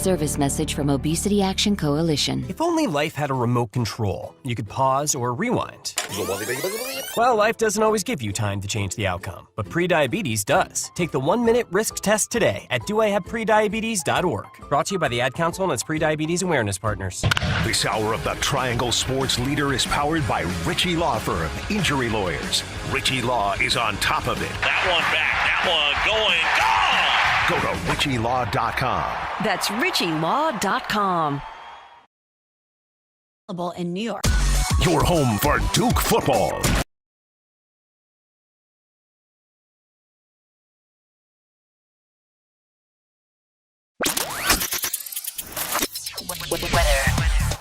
service message from Obesity Action Coalition. If only life had a remote control, you could pause or rewind. Well, life doesn't always give you time to change the outcome, but prediabetes does. Take the 1-minute risk test today at doihaveprediabetes.org. Brought to you by the Ad Council and its prediabetes awareness partners. This hour of the Triangle Sports Leader is powered by Ritchie Law Firm, Injury Lawyers. Ritchie Law is on top of it. That one back, that one going, gone! Go to ritchielaw.com. That's ritchielaw.com. In New York. Your home for Duke football.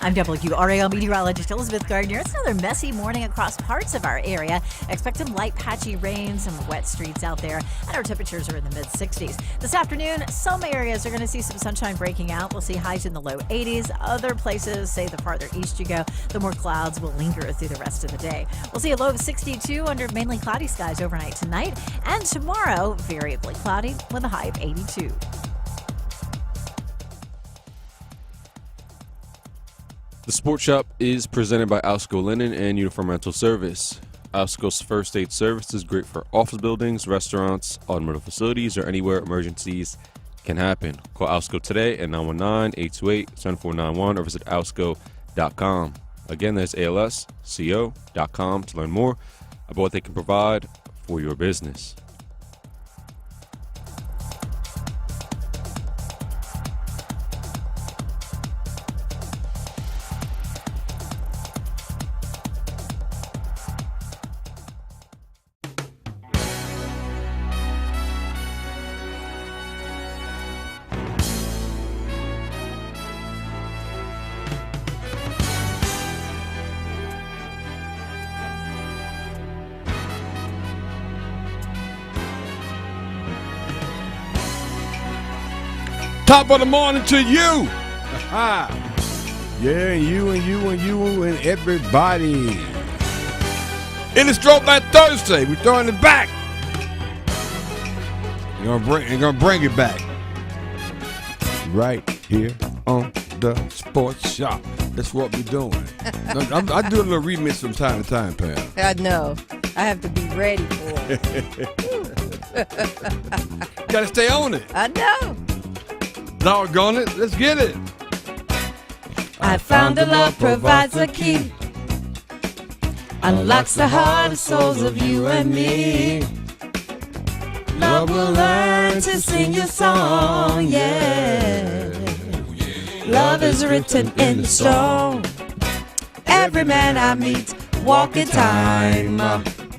I'm WRAL meteorologist Elizabeth Gardner. It's another messy morning across parts of our area. Expect some light patchy rain, some wet streets out there, and our temperatures are in the mid-60s. This afternoon, some areas are going to see some sunshine breaking out. We'll see highs in the low 80s. Other places, say the farther east you go, the more clouds will linger through the rest of the day. We'll see a low of 62 under mainly cloudy skies overnight tonight, and tomorrow, variably cloudy with a high of 82. The Sports Shop is presented by Alsco Linen and Uniform Rental Service. Alsco's first aid service is great for office buildings, restaurants, automotive facilities, or anywhere emergencies can happen. Call Alsco today at 919-828-7491 or visit alsco.com. Again, that's alsco.com to learn more about what they can provide for your business. Top of the morning to you. Yeah, you and everybody. It is Throwback Thursday. We're throwing it back. We're gonna bring it back. Right here on the Sports Shop. That's what we're doing. I do a little remix from time to time, Pam. I know. I have to be ready for it. Gotta stay on it. I know. Doggone it. Let's get it. I found the love provides a key. Unlocks the heart and souls of you and me. Love will learn to sing your song, yeah. Love is written in stone. Every man I meet, walk in time.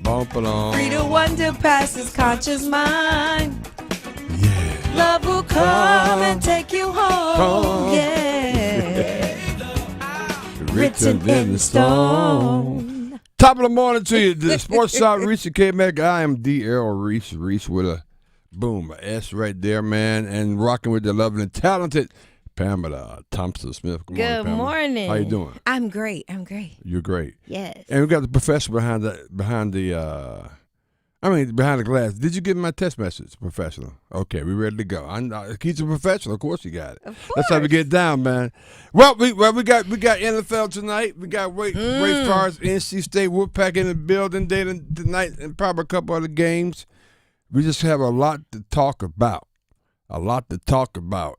Bump along. Free to wonder past his conscious mind. Love will come and take you home, yeah. Written in the stone. Top of the morning to you. The Sports Shop, Reese and Kmac. I am D.L. Reese. Reese with a boom, a S right there, man. And rocking with the lovely and talented Pamela Thompson-Smith. Good morning. How you doing? I'm great. You're great. Yes. And we got the professor behind the glass. Did you get my text message, professional? Okay, we ready to go. He's a professional. Of course you got it. That's how we get down, man. Well, we got NFL tonight. We got Wake Forest, NC State, Wolfpack in the building tonight, and probably a couple other games. We just have a lot to talk about.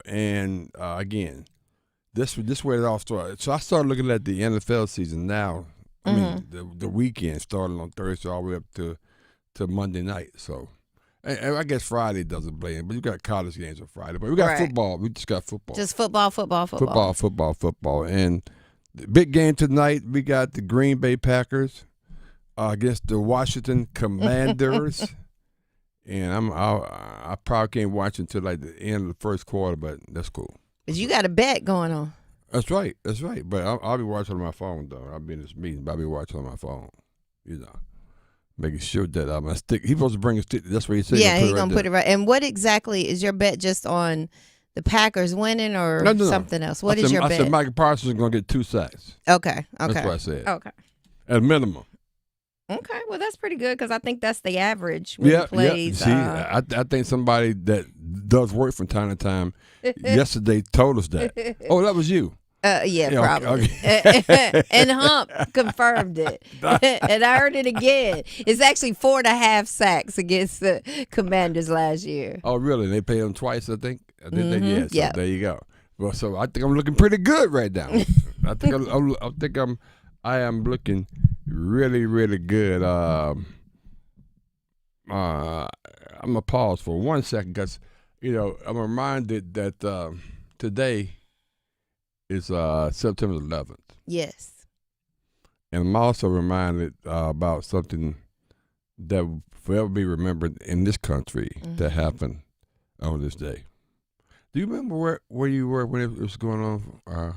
And again, this where it all started. So I started looking at the NFL season now. I mean, the weekend started on Thursday all the way up to Monday night. So and I guess Friday doesn't play in, but you got college games on Friday. But we got football. We just got football. Just football. Football. And the big game tonight, we got the Green Bay Packers against the Washington Commanders. And I probably can't watch until like the end of the first quarter, but that's cool. But you got a bet going on. That's right. But I'll be watching on my phone, though. I'll be in this meeting, but I'll be watching on my phone, making sure that I'm a stick. He's supposed to bring a stick. That's what he said. Yeah, he's going to put it right. And what exactly is your bet, just on the Packers winning or something else? What is your bet? I said Michael Parsons is going to get 2 sacks. Okay. That's what I said. Okay. At a minimum. Okay, well, that's pretty good because I think that's the average when he plays. Yeah. See, I think somebody that does work from time to time yesterday told us that. Oh, that was you. Yeah, probably. Okay. And Hump confirmed it. And I heard it again. It's actually 4.5 sacks against the Commanders last year. Oh, really? They pay him twice, I think? Yeah, so yep. There you go. Well, so I think I'm looking pretty good right now. I am looking really, really good. I'm gonna pause for 1 second because, I'm reminded that today is September 11th. Yes. And I'm also reminded about something that will forever be remembered in this country that happened on this day. Do you remember where you were when it was going on for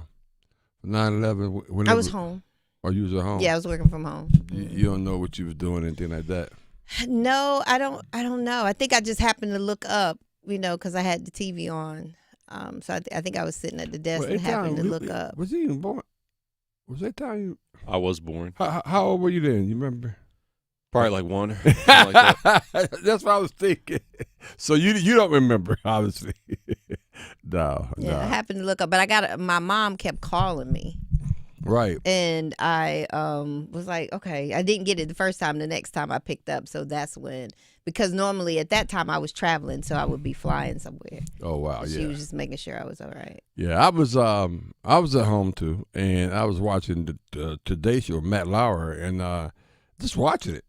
9/11? I was home. Oh, you was at home? Yeah, I was working from home. You don't know what you was doing, anything like that? No, I don't know. I think I just happened to look up, because I had the TV on. So I think I was sitting at the desk and happened to look up. Was he even born? Was that time you? I was born. How old were you then? You remember? Probably like 1 or something like that. That's what I was thinking. So you don't remember, obviously. No. I happened to look up, but my mom kept calling me. Right. And I was like, okay, I didn't get it the first time. The next time I picked up, so that's when, because normally at that time I was traveling, so I would be flying somewhere. Oh wow, She was just making sure I was all right. Yeah, I was at home too, and I was watching the Today Show, Matt Lauer, and just watching it,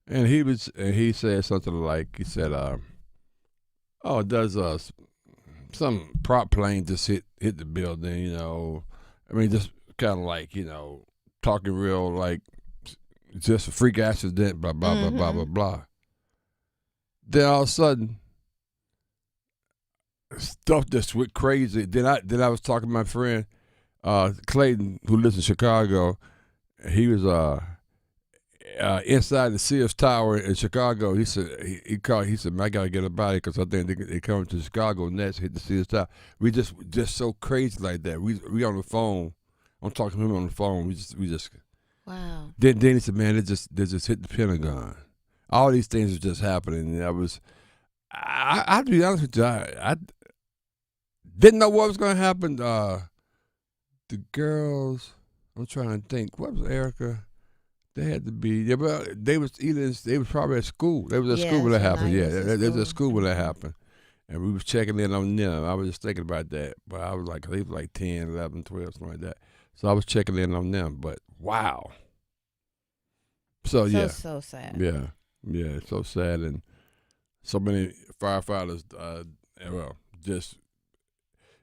and he said something like, he said, "Oh, does some prop plane just hit the building?" I mean, just kind of like, talking real like just a freak accident, blah blah blah blah blah blah. Then all of a sudden, stuff just went crazy. Then I was talking to my friend Clayton, who lives in Chicago. He was inside the Sears Tower in Chicago. He said he called. He said, "Man, I gotta get up out of here because I think they come to Chicago next. Hit the Sears Tower." We just so crazy like that. We on the phone. I'm talking to him on the phone. We just. Wow. Then he said, "Man, they just hit the Pentagon. All these things are just happening." And I'll be honest with you, I didn't know what was going to happen. The girls, I'm trying to think. What was Erica? They had to be. Yeah, but they was probably at school. They was at school when that happened. Yeah, they was at school when that happened. And we was checking in on them. I was just thinking about that. But I was like, they was like 10, 11, 12, something like that. So I was checking in on them. But wow. So sad. Yeah, it's so sad, and so many firefighters, just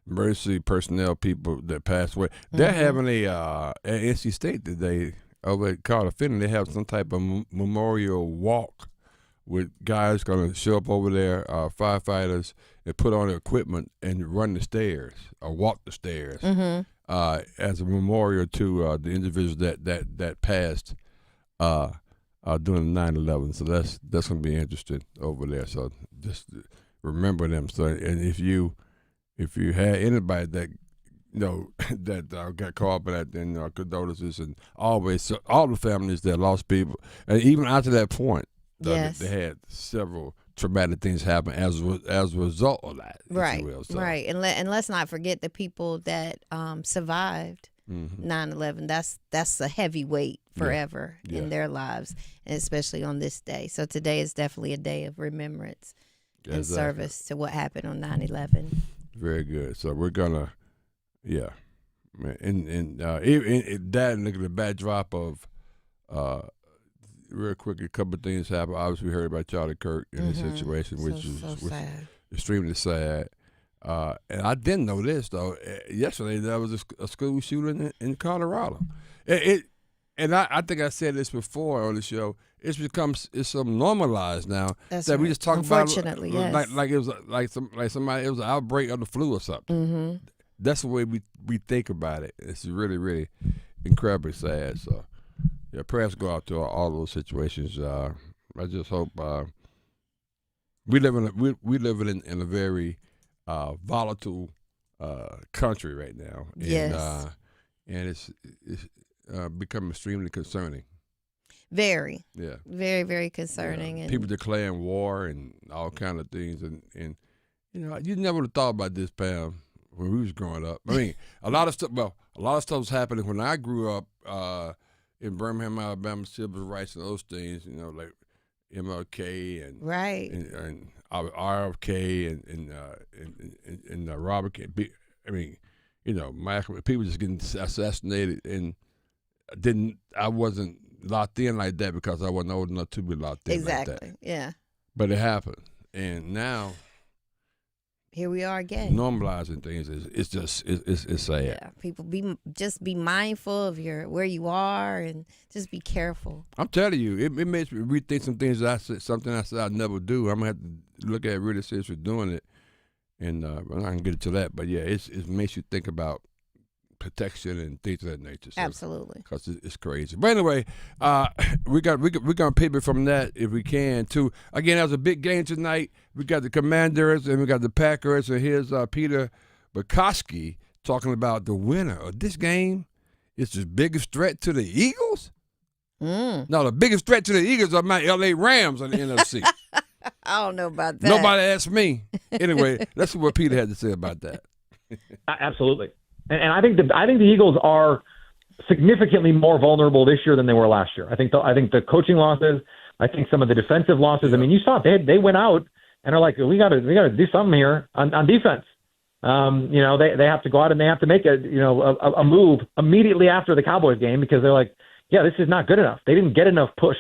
emergency personnel people that passed away. They're having at NC State today over at Carter Finley. They have some type of memorial walk with guys going to show up over there, firefighters, and put on their equipment and run the stairs or walk the stairs as a memorial to the individuals that passed. During 9/11, so that's gonna be interesting over there. So just remember them. So, and if you had anybody that that got caught up in that, then condolences, and always all the families that lost people, and even after that point, they had several traumatic things happen as a result of that. Right, if you will. So, right, and let's not forget the people that survived 9/11. That's a heavy weight forever in their lives, and especially on this day. So today is definitely a day of remembrance and service to what happened on 9/11. Very good. So we're gonna, and that and look at the backdrop of, real quick, a couple of things happened. Obviously, we heard about Charlie Kirk in this situation, which was sad. Extremely sad. And I didn't know this though. Yesterday there was a school shooting in Colorado. And I think I said this before on the show. It's so normalized now that we just talk Unfortunately, about like it was like somebody, it was an outbreak of the flu or something. That's the way we think about it. It's really, really incredibly sad. So prayers go out to all those situations. I just hope we live in a very volatile country right now, and yes. And it's become extremely concerning. Very. Yeah. Very, very concerning. Yeah. And People declaring war and all kind of things. And you never would have thought about this, Pam, when we was growing up. I mean, a lot of stuff was happening when I grew up in Birmingham, Alabama, civil rights and those things, like MLK and right. and RFK and Robert K. I mean, people just getting assassinated, and I wasn't locked in like that because I wasn't old enough to be locked in like that. Exactly. Yeah. But it happened, and now here we are again. Normalizing things it's sad. Yeah, people just be mindful of where you are and just be careful. I'm telling you, it makes me rethink some things I said I'd never do. I'm gonna have to look at it really seriously doing it, and I can get into that. But yeah, it makes you think about protection and things of that nature. So, absolutely, because it's crazy. But anyway, we're gonna pivot from that if we can too. Again, that was a big game tonight. We got the Commanders and we got the Packers, and here's Peter Bukowski talking about the winner of this game is the biggest threat to the Eagles. No, the biggest threat to the Eagles are my L.A. Rams on the NFC. I don't know about that. Nobody asked me. Anyway, let's see what Peter had to say about that. Absolutely. And I think the Eagles are significantly more vulnerable this year than they were last year. I think the coaching losses, I think some of the defensive losses. I mean, you saw they went out and are like, we got to do something here on defense. They have to go out and they have to make a move immediately after the Cowboys game because they're like, yeah, this is not good enough. They didn't get enough push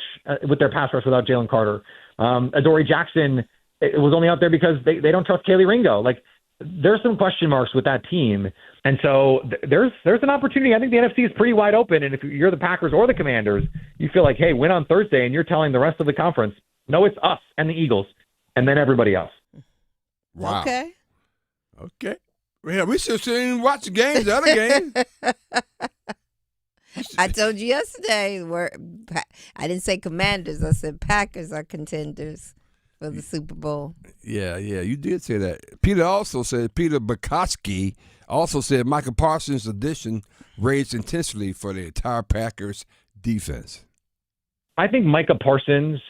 with their pass rush without Jalen Carter. Adoree Jackson was only out there because they don't trust Kaylee Ringo. Like, there's some question marks with that team. And so there's an opportunity. I think the NFC is pretty wide open. And if you're the Packers or the Commanders, you feel like, hey, win on Thursday, and you're telling the rest of the conference, no, it's us and the Eagles, and then everybody else. Wow. Okay. Yeah, we should watch the games, the other games. I told you yesterday, I didn't say Commanders. I said Packers are contenders for the Super Bowl. Yeah, you did say that. Peter Bukowski also said Michael Parsons' addition raised intensely for the entire Packers defense. I think Micah Parsons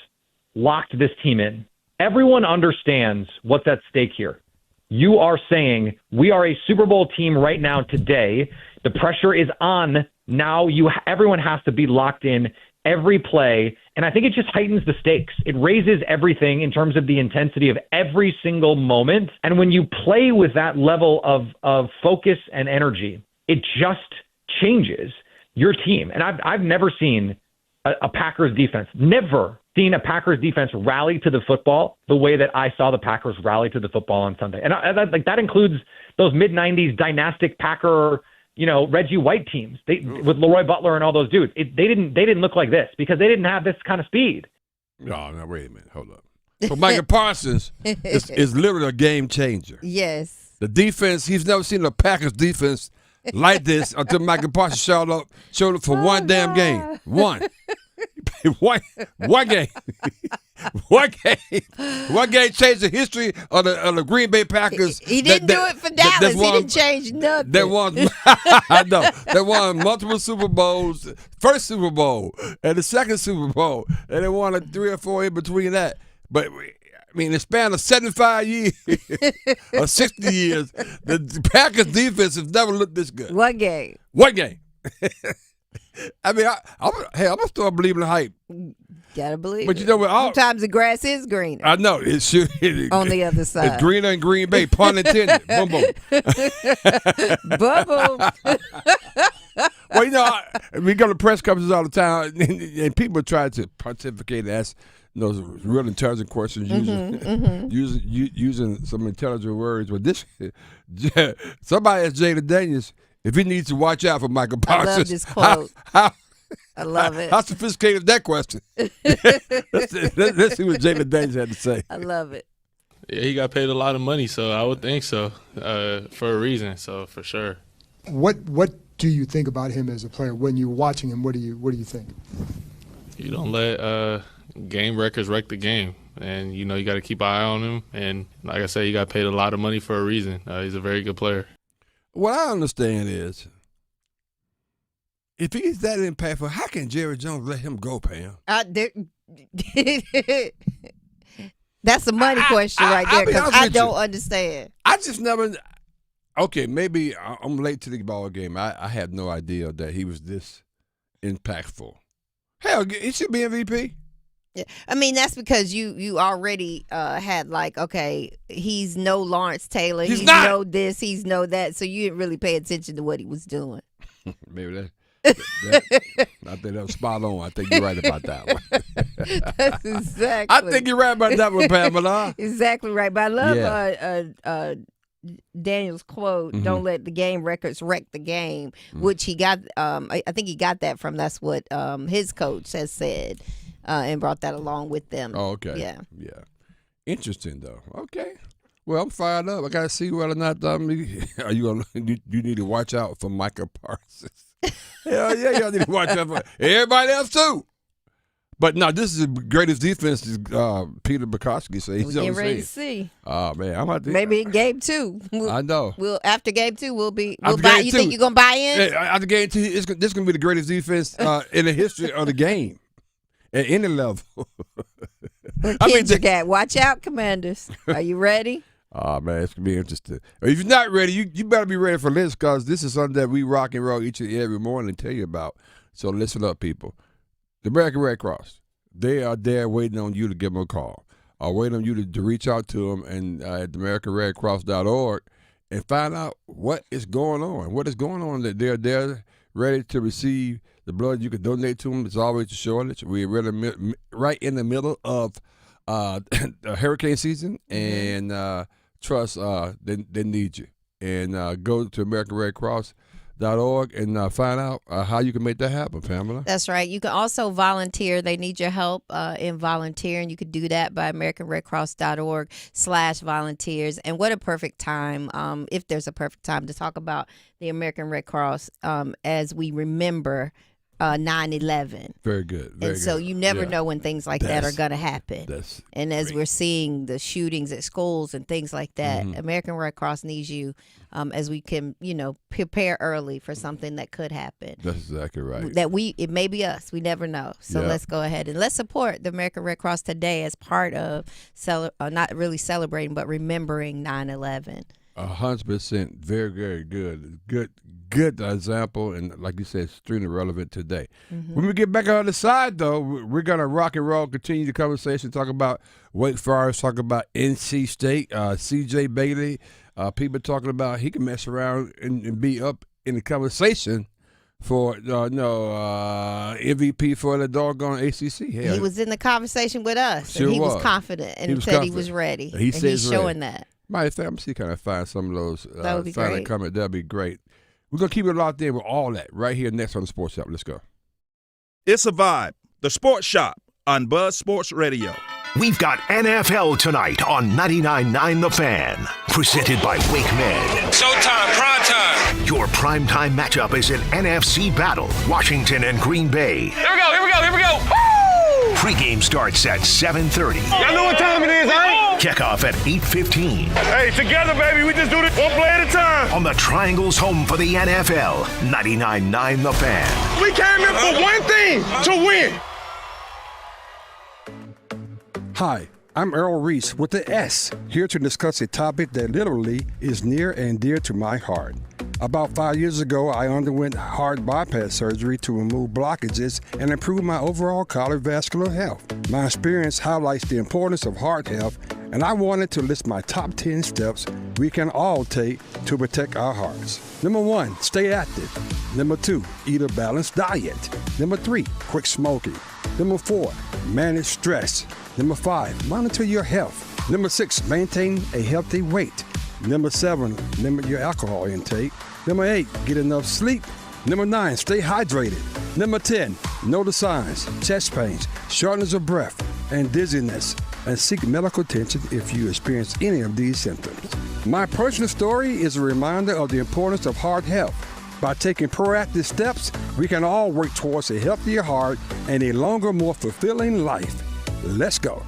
locked this team in. Everyone understands what's at stake here. You are saying we are a Super Bowl team right now today. The pressure is on. Now everyone has to be locked in every play, and I think it just heightens the stakes. It raises everything in terms of the intensity of every single moment. And when you play with that level of focus and energy, it just changes your team. And I've never seen a Packers defense, never seen a Packers defense rally to the football the way that I saw the Packers rally to the football on Sunday. And that includes those mid-'90s dynastic Packer, Reggie White teams with Leroy Butler and all those dudes. They didn't look like this because they didn't have this kind of speed. No, wait a minute. Hold up. So Michael Parsons is literally a game changer. Yes. The defense, he's never seen a Packers defense like this until Michael Parsons showed up for one damn game. One game. One game changed the history of the Green Bay Packers. He didn't do it for Dallas. He didn't change nothing. I know. They won multiple Super Bowls. First Super Bowl and the second Super Bowl. And they won 3 or 4 in between that. But I mean, in the span of 75 years or 60 years, the Packers defense has never looked this good. One game. I mean, I'm gonna start believing the hype. Gotta believe. But you know what? Sometimes the grass is greener. I know it should. On the other side, it's greener in Green Bay. Pun intended. Boom boom. Boom boom. Well, we go to press conferences all the time, and people try to pontificate, ask those real intelligent questions using some intelligent words. But this, somebody asked Jada Daniels if he needs to watch out for Michael Parsons. I love this quote. I love it. How sophisticated is that question? Let's see what Jada Daniels had to say. I love it. Yeah, he got paid a lot of money, so I would think so, for a reason. So for sure. What do you think about him as a player when you're watching him? What do you think? You don't let game records wreck the game, and you got to keep an eye on him. And like I said, he got paid a lot of money for a reason. He's a very good player. What I understand is If he's that impactful, how can Jerry Jones let him go, Pam? That's a money question right there because I don't understand. I just never. Okay, maybe I'm late to the ball game. I had no idea that he was this impactful. Hell, he should be MVP. Yeah. I mean, that's because you already had like, okay, he's no Lawrence Taylor. He's not. No this, he's no that. So you didn't really pay attention to what he was doing. Maybe that I think that was spot on. I think you're right about that one. That's exactly. I think you're right about that one, Pamela. Exactly right. But I love Daniel's quote, "Don't let the game records wreck the game," which he got. I think he got that from. That's what his coach has said, and brought that along with them. Oh, okay. Yeah. Interesting though. Okay. Well, I'm fired up. I got to see whether or not are you gonna. You need to watch out for Micah Parsons. Hell yeah, y'all need to watch out for everybody else too. But no, this is the greatest defense. Peter Bukowski said he's getting ready to see. Oh man, I'm about to. Maybe in game 2. I know. We'll after game 2, we'll buy. You 2, think you're gonna buy in? Yeah, after game 2, this is gonna be the greatest defense in the history of the game at any level. Watch out, Commanders. Are you ready? Oh, man, it's going to be interesting. If you're not ready, you better be ready for this because this is something that we rock and roll each and every morning and tell you about. So listen up, people. The American Red Cross, they are there waiting on you to give them a call or waiting on you to reach out to them and at AmericanRedCross.org and find out what is going on. What is going on that they're there ready to receive the blood. You can donate to them. It's always a shortage. We're really right in the middle of hurricane season and trust, they need you. And go to AmericanRedCross.org and find out how you can make that happen, Pamela. That's right. You can also volunteer. They need your help in volunteering. You could do that by AmericanRedCross.org/volunteers. And what a perfect time, if there's a perfect time, to talk about the American Red Cross as we remember 9/11. Very good. And so you never know when things like that are going to happen. And as we're seeing the shootings at schools and things like that, American Red Cross needs you as we can, prepare early for something that could happen. That's exactly right. It may be us. We never know. So let's go ahead and let's support the American Red Cross today as part of not really celebrating, but remembering 9/11. 100%. Very, very good. Good example, and like you said, extremely relevant today. When we get back on the side, though, we're going to rock and roll, continue the conversation, talk about Wake Forest, talk about NC State, C.J. Bailey. People talking about he can mess around and be up in the conversation for MVP for the doggone ACC. Hell, he was in the conversation with us, sure and he was confident and said he was ready. He's showing that. Matter of fact, I'm see kind of find some of those that would be great. Comment. That'd be great. We're going to keep it locked in with all that right here next on the Sports Shop. Let's go. It's a vibe. The Sports Shop on Buzz Sports Radio. We've got NFL tonight on 99.9 The Fan. Presented by WakeMed. Showtime, prime time. Your primetime matchup is an NFC battle. Washington and Green Bay. Here we go. Woo! Pre-game starts at 7:30. Y'all know what time it is, right? Kickoff at 8:15. Hey, together, baby. We just do this one play at a time. On the Triangle's home for the NFL, 99.9 The Fan. We came here for one thing, to win. Hi, I'm Earl Reese with the S, here to discuss a topic that literally is near and dear to my heart. About 5 years ago, I underwent heart bypass surgery to remove blockages and improve my overall cardiovascular health. My experience highlights the importance of heart health, and I wanted to list my top 10 steps we can all take to protect our hearts. Number 1, stay active. Number 2, eat a balanced diet. Number 3, quit smoking. Number 4, manage stress. Number 5, monitor your health. Number 6, maintain a healthy weight. Number 7, limit your alcohol intake. Number 8, get enough sleep. Number 9, stay hydrated. Number 10, know the signs: chest pains, shortness of breath, and dizziness, and seek medical attention if you experience any of these symptoms. My personal story is a reminder of the importance of heart health. By taking proactive steps, we can all work towards a healthier heart and a longer, more fulfilling life. Let's go.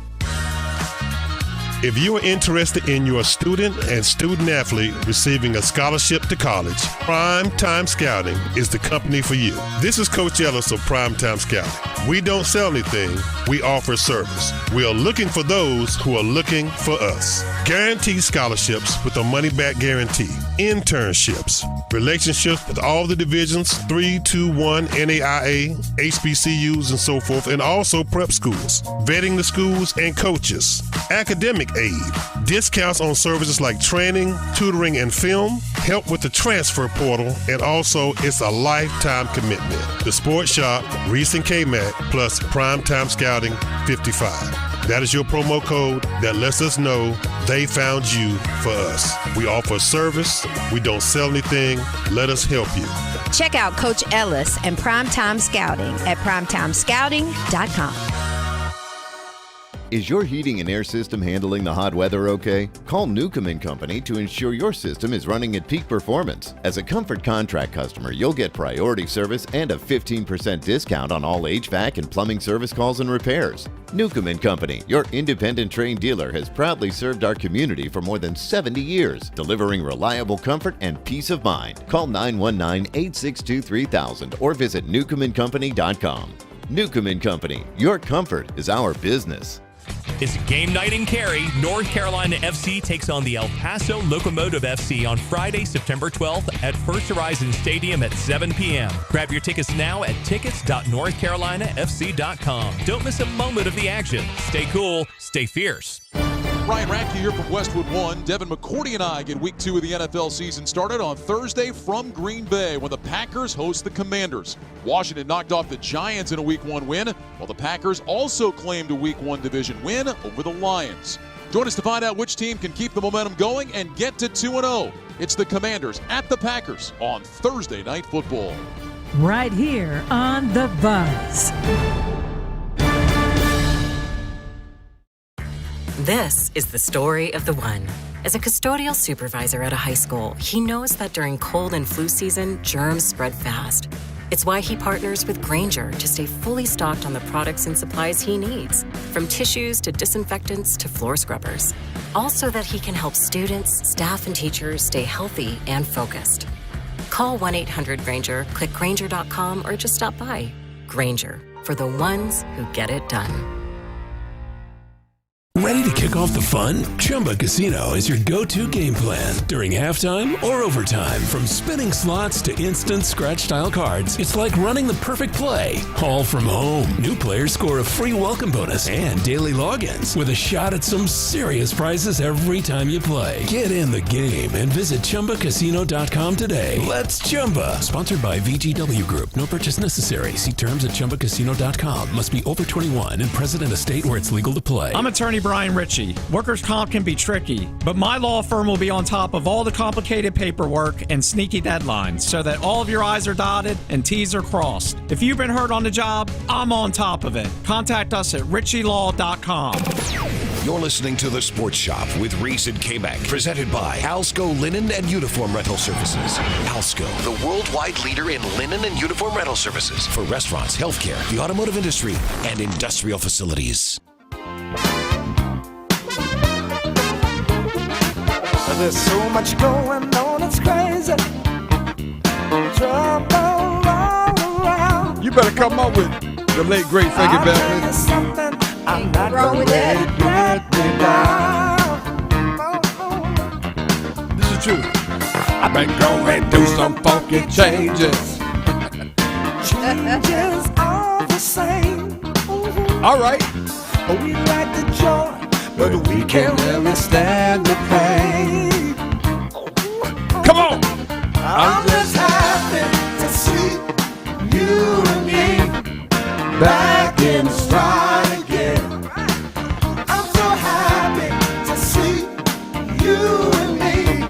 If you are interested in your student and student-athlete receiving a scholarship to college, Prime Time Scouting is the company for you. This is Coach Ellis of Prime Time Scouting. We don't sell anything, we offer service. We are looking for those who are looking for us. Guaranteed scholarships with a money-back guarantee. Internships. Relationships with all the divisions, 3, 2, 1, NAIA, HBCUs, and so forth, and also prep schools. Vetting the schools and coaches. Academic aid. Discounts on services like training, tutoring, and film. Help with the transfer portal, and also it's a lifetime commitment. The Sports Shop, Reese and Kmac, plus Primetime Scouting 55. That is your promo code that lets us know they found you for us. We offer service. We don't sell anything. Let us help you. Check out Coach Ellis and Primetime Scouting at primetimescouting.com. Is your heating and air system handling the hot weather okay? Call Newcomb & Company to ensure your system is running at peak performance. As a Comfort Contract customer, you'll get priority service and a 15% discount on all HVAC and plumbing service calls and repairs. Newcomb & Company, your independent trained dealer, has proudly served our community for more than 70 years, delivering reliable comfort and peace of mind. Call 919-862-3000 or visit newcombandcompany.com. Newcomb & Company, your comfort is our business. It's game night in Cary. North Carolina FC takes on the El Paso Locomotive FC on Friday, September 12th at First Horizon Stadium at 7 p.m. Grab your tickets now at tickets.northcarolinafc.com. Don't miss a moment of the action. Stay cool, stay fierce. Ryan Radke here from Westwood One. Devin McCourty and I get week 2 of the NFL season started on Thursday from Green Bay when the Packers host the Commanders. Washington knocked off the Giants in a week 1 win, while the Packers also claimed a week 1 division win over the Lions. Join us to find out which team can keep the momentum going and get to 2-0. It's the Commanders at the Packers on Thursday Night Football. Right here on The Buzz. This is the story of the one. As a custodial supervisor at a high school, he knows that during cold and flu season, germs spread fast. It's why he partners with Grainger to stay fully stocked on the products and supplies he needs, from tissues to disinfectants to floor scrubbers. All so that he can help students, staff, and teachers stay healthy and focused. Call 1-800-GRAINGER, click Grainger.com, or just stop by. Grainger, for the ones who get it done. Ready to kick off the fun? Chumba Casino is your go-to game plan during halftime or overtime. From spinning slots to instant scratch-style cards, it's like running the perfect play, all from home. New players score a free welcome bonus and daily logins with a shot at some serious prizes every time you play. Get in the game and visit ChumbaCasino.com today. Let's Chumba. Sponsored by VGW Group. No purchase necessary. See terms at ChumbaCasino.com. Must be over 21 and present in a state where it's legal to play. I'm attorney Brian Ritchie. Workers' comp can be tricky, but my law firm will be on top of all the complicated paperwork and sneaky deadlines so that all of your I's are dotted and T's are crossed. If you've been hurt on the job, I'm on top of it. Contact us at ritchielaw.com. You're listening to The Sports Shop with Reese and Kmac, presented by Alsco Linen and Uniform Rental Services. Alsco, the worldwide leader in linen and uniform rental services for restaurants, healthcare, the automotive industry, and industrial facilities. There's so much going on, it's crazy. Trouble all around. You better come up with the late great Frankie Beverly. I'm not wrong with that. This is true. I've been going through some funky changes. Changes all the same. All right. We like the joy, but we can't really stand the pain. Come on! I'm just happy to see you and me back in stride again. I'm so happy to see you and me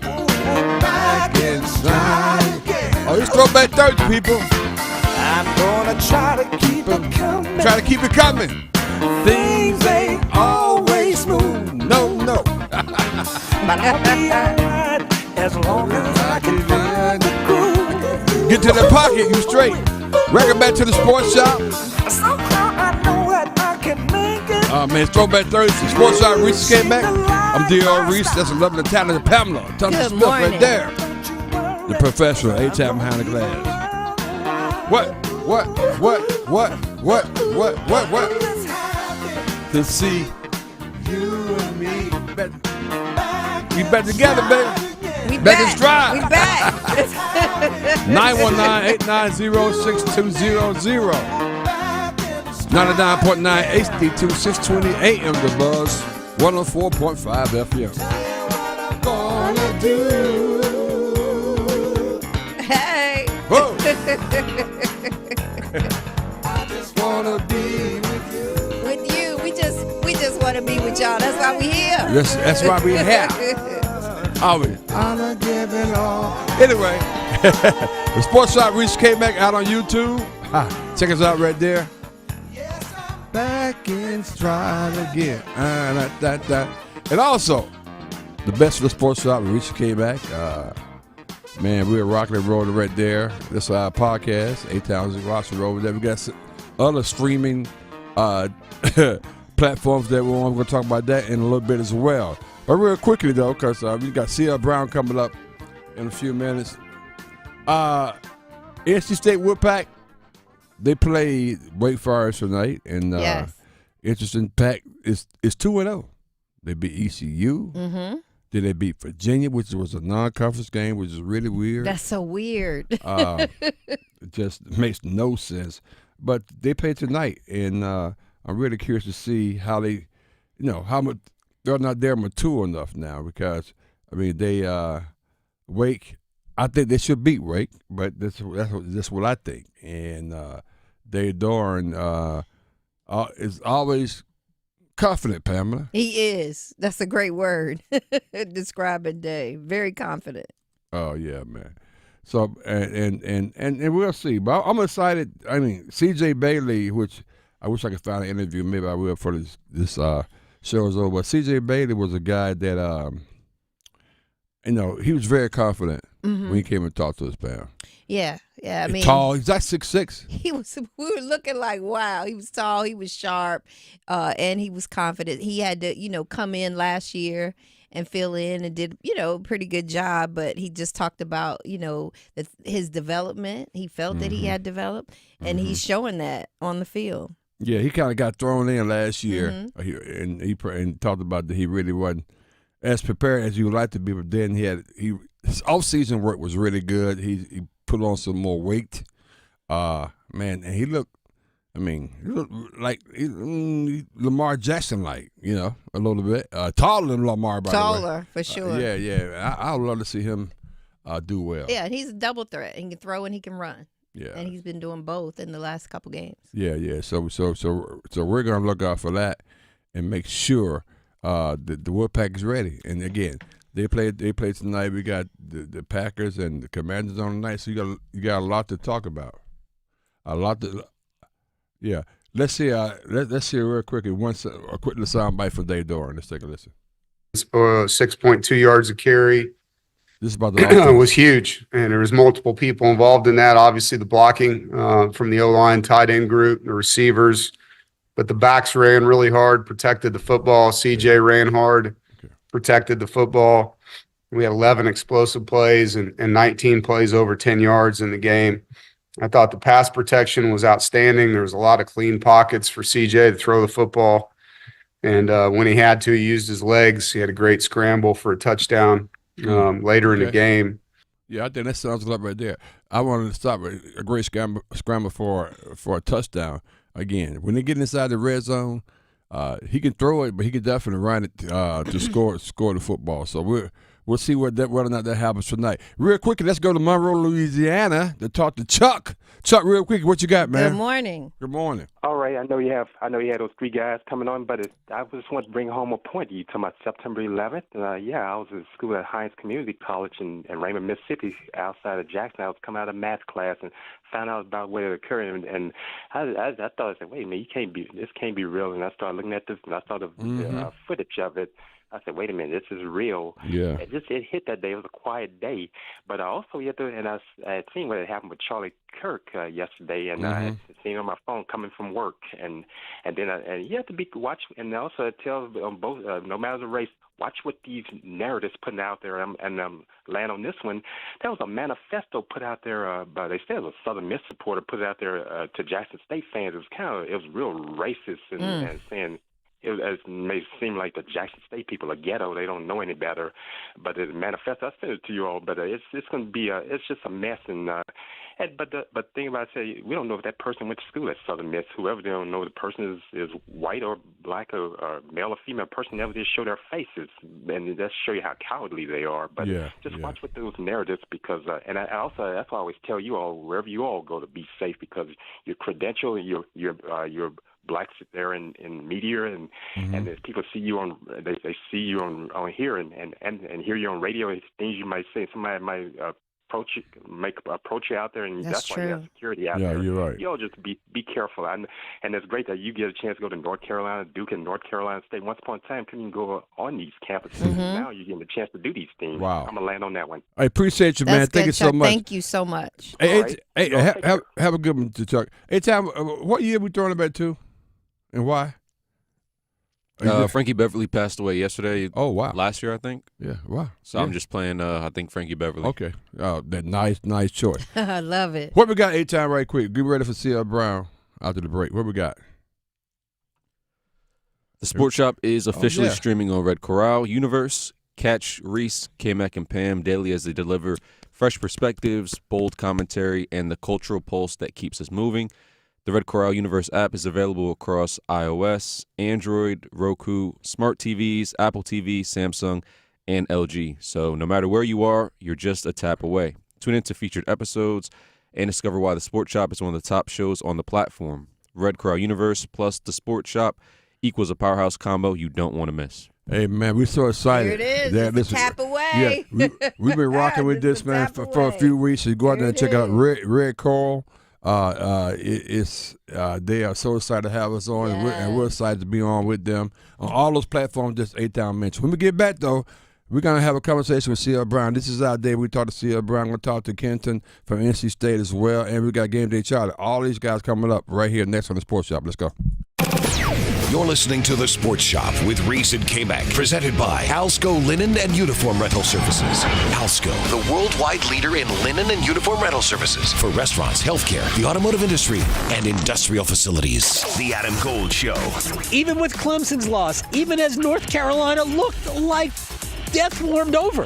back in stride again. Oh, it's Throwback Thursday, people. I'm gonna try to keep it coming. Try to keep it coming. Things ain't always smooth, no. But I'll be alright as long as I can find the groove. Get to the pocket, you straight. Welcome back to the Sports Shop. Somehow I know that I can make it Man, it's Throwback Thursday. Sports Shop, Reese came back. I'm D.R. Reese. That's a lovely talented Pamela. Thompson Smith right there. The professional, 8-time behind the glass. What? To see you and me. We back together, baby. We back in stride. We back. 919-890-6200. 99.9 HD2 620 AM The Buzz. 104.5 FM. Gonna do. Hey. Whoa. I just wanna be with you. With you. We just want to be with y'all. That's why we here. That's why we here. Always. I'm a giving all. Anyway, the Sports Shop Reese Kmac out on YouTube. Check us out right there. Back in stride again. And also, the best of the Sports Shop Reese Kmac. Man, we're rocking and rolling right there. This is our podcast, 8,000 Roster over there. We got other streaming platforms that we're going to talk about that in a little bit as well. But real quickly, though, because we got C.L. Brown coming up in a few minutes. NC State Woodpack, they played Wake Forest tonight. And interesting pack is 2-0. They beat ECU. Mm-hmm. Then they beat Virginia, which was a non-conference game, which is really weird. That's so weird. It just makes no sense. But they played tonight, and I'm really curious to see how they, how much they're mature enough now because, they Wake, I think they should beat Wake, but that's what I think. And Dave Doran is always confident, Pamela. He is. That's a great word. Describing Dave. Very confident. Oh yeah, man. So and we'll see. But I'm excited. C.J. Bailey, which I wish I could find an interview. Maybe I will for this show is over. But C.J. Bailey was a guy that he was very confident when he came and talked to us, Pam. Yeah. He's tall. He's like 6'6". We were looking like, wow. He was tall. He was sharp, and he was confident. He had to, come in last year and fill in and did, a pretty good job. But he just talked about, his development. He felt that he had developed, and he's showing that on the field. Yeah, he kind of got thrown in last year, and he talked about that he really wasn't as prepared as you would like to be. But then his off-season work was really good. He put on some more weight, man, and he looked like Lamar Jackson-like, a little bit taller than Lamar. By the way, taller for sure. I would love to see him do well. Yeah, and he's a double threat. He can throw and he can run. Yeah, and he's been doing both in the last couple games. Yeah. So we're gonna look out for that and make sure that the Woodpack is ready. And again, they played tonight. We got the Packers and the Commanders on tonight. So you got a lot to talk about. Yeah. Let's see. Let's see real quickly. A quick little sound bite from Dave Doran. Let's take a listen. 6.2 yards a carry. This is about the was huge, and there was multiple people involved in that. Obviously, the blocking from the O-line, tight end group, the receivers, but the backs ran really hard, protected the football. CJ ran hard, protected the football. We had 11 explosive plays and 19 plays over 10 yards in the game. I thought the pass protection was outstanding. There was a lot of clean pockets for CJ to throw the football, and when he had to, he used his legs. He had a great scramble for a touchdown. Later in the game. Yeah, I think that sounds a lot right there. I wanted to stop a great scramble for a touchdown. Again, when they get inside the red zone, he can throw it, but he can definitely run it to score the football. So we'll see whether or not that happens tonight. Real quickly, let's go to Monroe, Louisiana, to talk to Chuck. Chuck, real quick, what you got, man? Good morning. Good morning. All right, I know you had those three guys coming on, but I just want to bring home a point. You talking about September 11th? I was at school at Hines Community College in Raymond, Mississippi, outside of Jackson. I was coming out of math class and found out about what had occurred, and I thought, I said, wait a minute, this can't be real. And I started looking at this, and I saw the footage of it. I said, wait a minute, this is real. Yeah. It hit that day. It was a quiet day. But also, you have to, and I had seen what had happened with Charlie Kirk yesterday, and I had seen on my phone coming from work, and then you have to watch, and also it tells both, no matter the race, watch what these narratives putting out there, and land on this one. That was a manifesto put out there, but they said it was a Southern Miss supporter put it out there to Jackson State fans. It was real racist and saying. It may seem like the Jackson State people are ghetto; they don't know any better. But it manifests. I sent it to you all, but it's going to be it's just a mess. But the thing about it, we don't know if that person went to school at Southern Miss. Whoever, they don't know if the person is white or black or male or female. Person never did show their faces, and that's show you how cowardly they are. But watch with those narratives because, and I also that's why I always tell you all wherever you all go to be safe because your credential, your blacks there in media and as people see you on they see you on here and hear you on radio, things you might say, somebody might approach you out there, and that's why you have security out there. Yeah, you're right. You all just be careful, and it's great that you get a chance to go to North Carolina, Duke, and North Carolina State. Once upon a time, couldn't go on these campuses. Now you're getting a chance to do these things. Wow. I'm gonna land on that one. I appreciate you, man. That's Thank good, you so Chuck. much. Thank you so much. Hey, have a good one, Chuck. Hey, Tom, what year we throwing about to, and why? Frankie Beverly passed away yesterday. Oh, wow. Last year, I think. Yeah, wow. So I'm just playing, I think, Frankie Beverly. Okay. That nice choice. I love it. What we got, A-Time, right quick? Get ready for C.L. Brown after the break. What we got? The Sports Shop is officially streaming on Red Corral Universe. Catch Reese, Kmac, and Pam daily as they deliver fresh perspectives, bold commentary, and the cultural pulse that keeps us moving. The Red Corral Universe app is available across iOS, Android, Roku, smart TVs, Apple TV, Samsung, and LG. So no matter where you are, you're just a tap away. Tune into featured episodes and discover why The Sports Shop is one of the top shows on the platform. Red Corral Universe plus The Sports Shop equals a powerhouse combo you don't want to miss. Hey, man, we're so excited. Here it is. It's a tap away. Yeah, we've been rocking with this, man, for a few weeks. So go out there and check out Red Coral. They are so excited to have us on, and we're excited to be on with them on all those platforms just A-Town mentioned. When we get back, though, we're going to have a conversation with C.L. Brown. This is our day. We talk to C.L. Brown. We're going to talk to Kenton from NC State as well, and we got Game Day Charlie. All these guys coming up right here next on The Sports Shop. Let's go. You're listening to The Sports Shop with Reese and Kmac, presented by Alsco Linen and Uniform Rental Services. Alsco, the worldwide leader in linen and uniform rental services for restaurants, healthcare, the automotive industry, and industrial facilities. The Adam Gold Show. Even with Clemson's loss, even as North Carolina looked like death warmed over,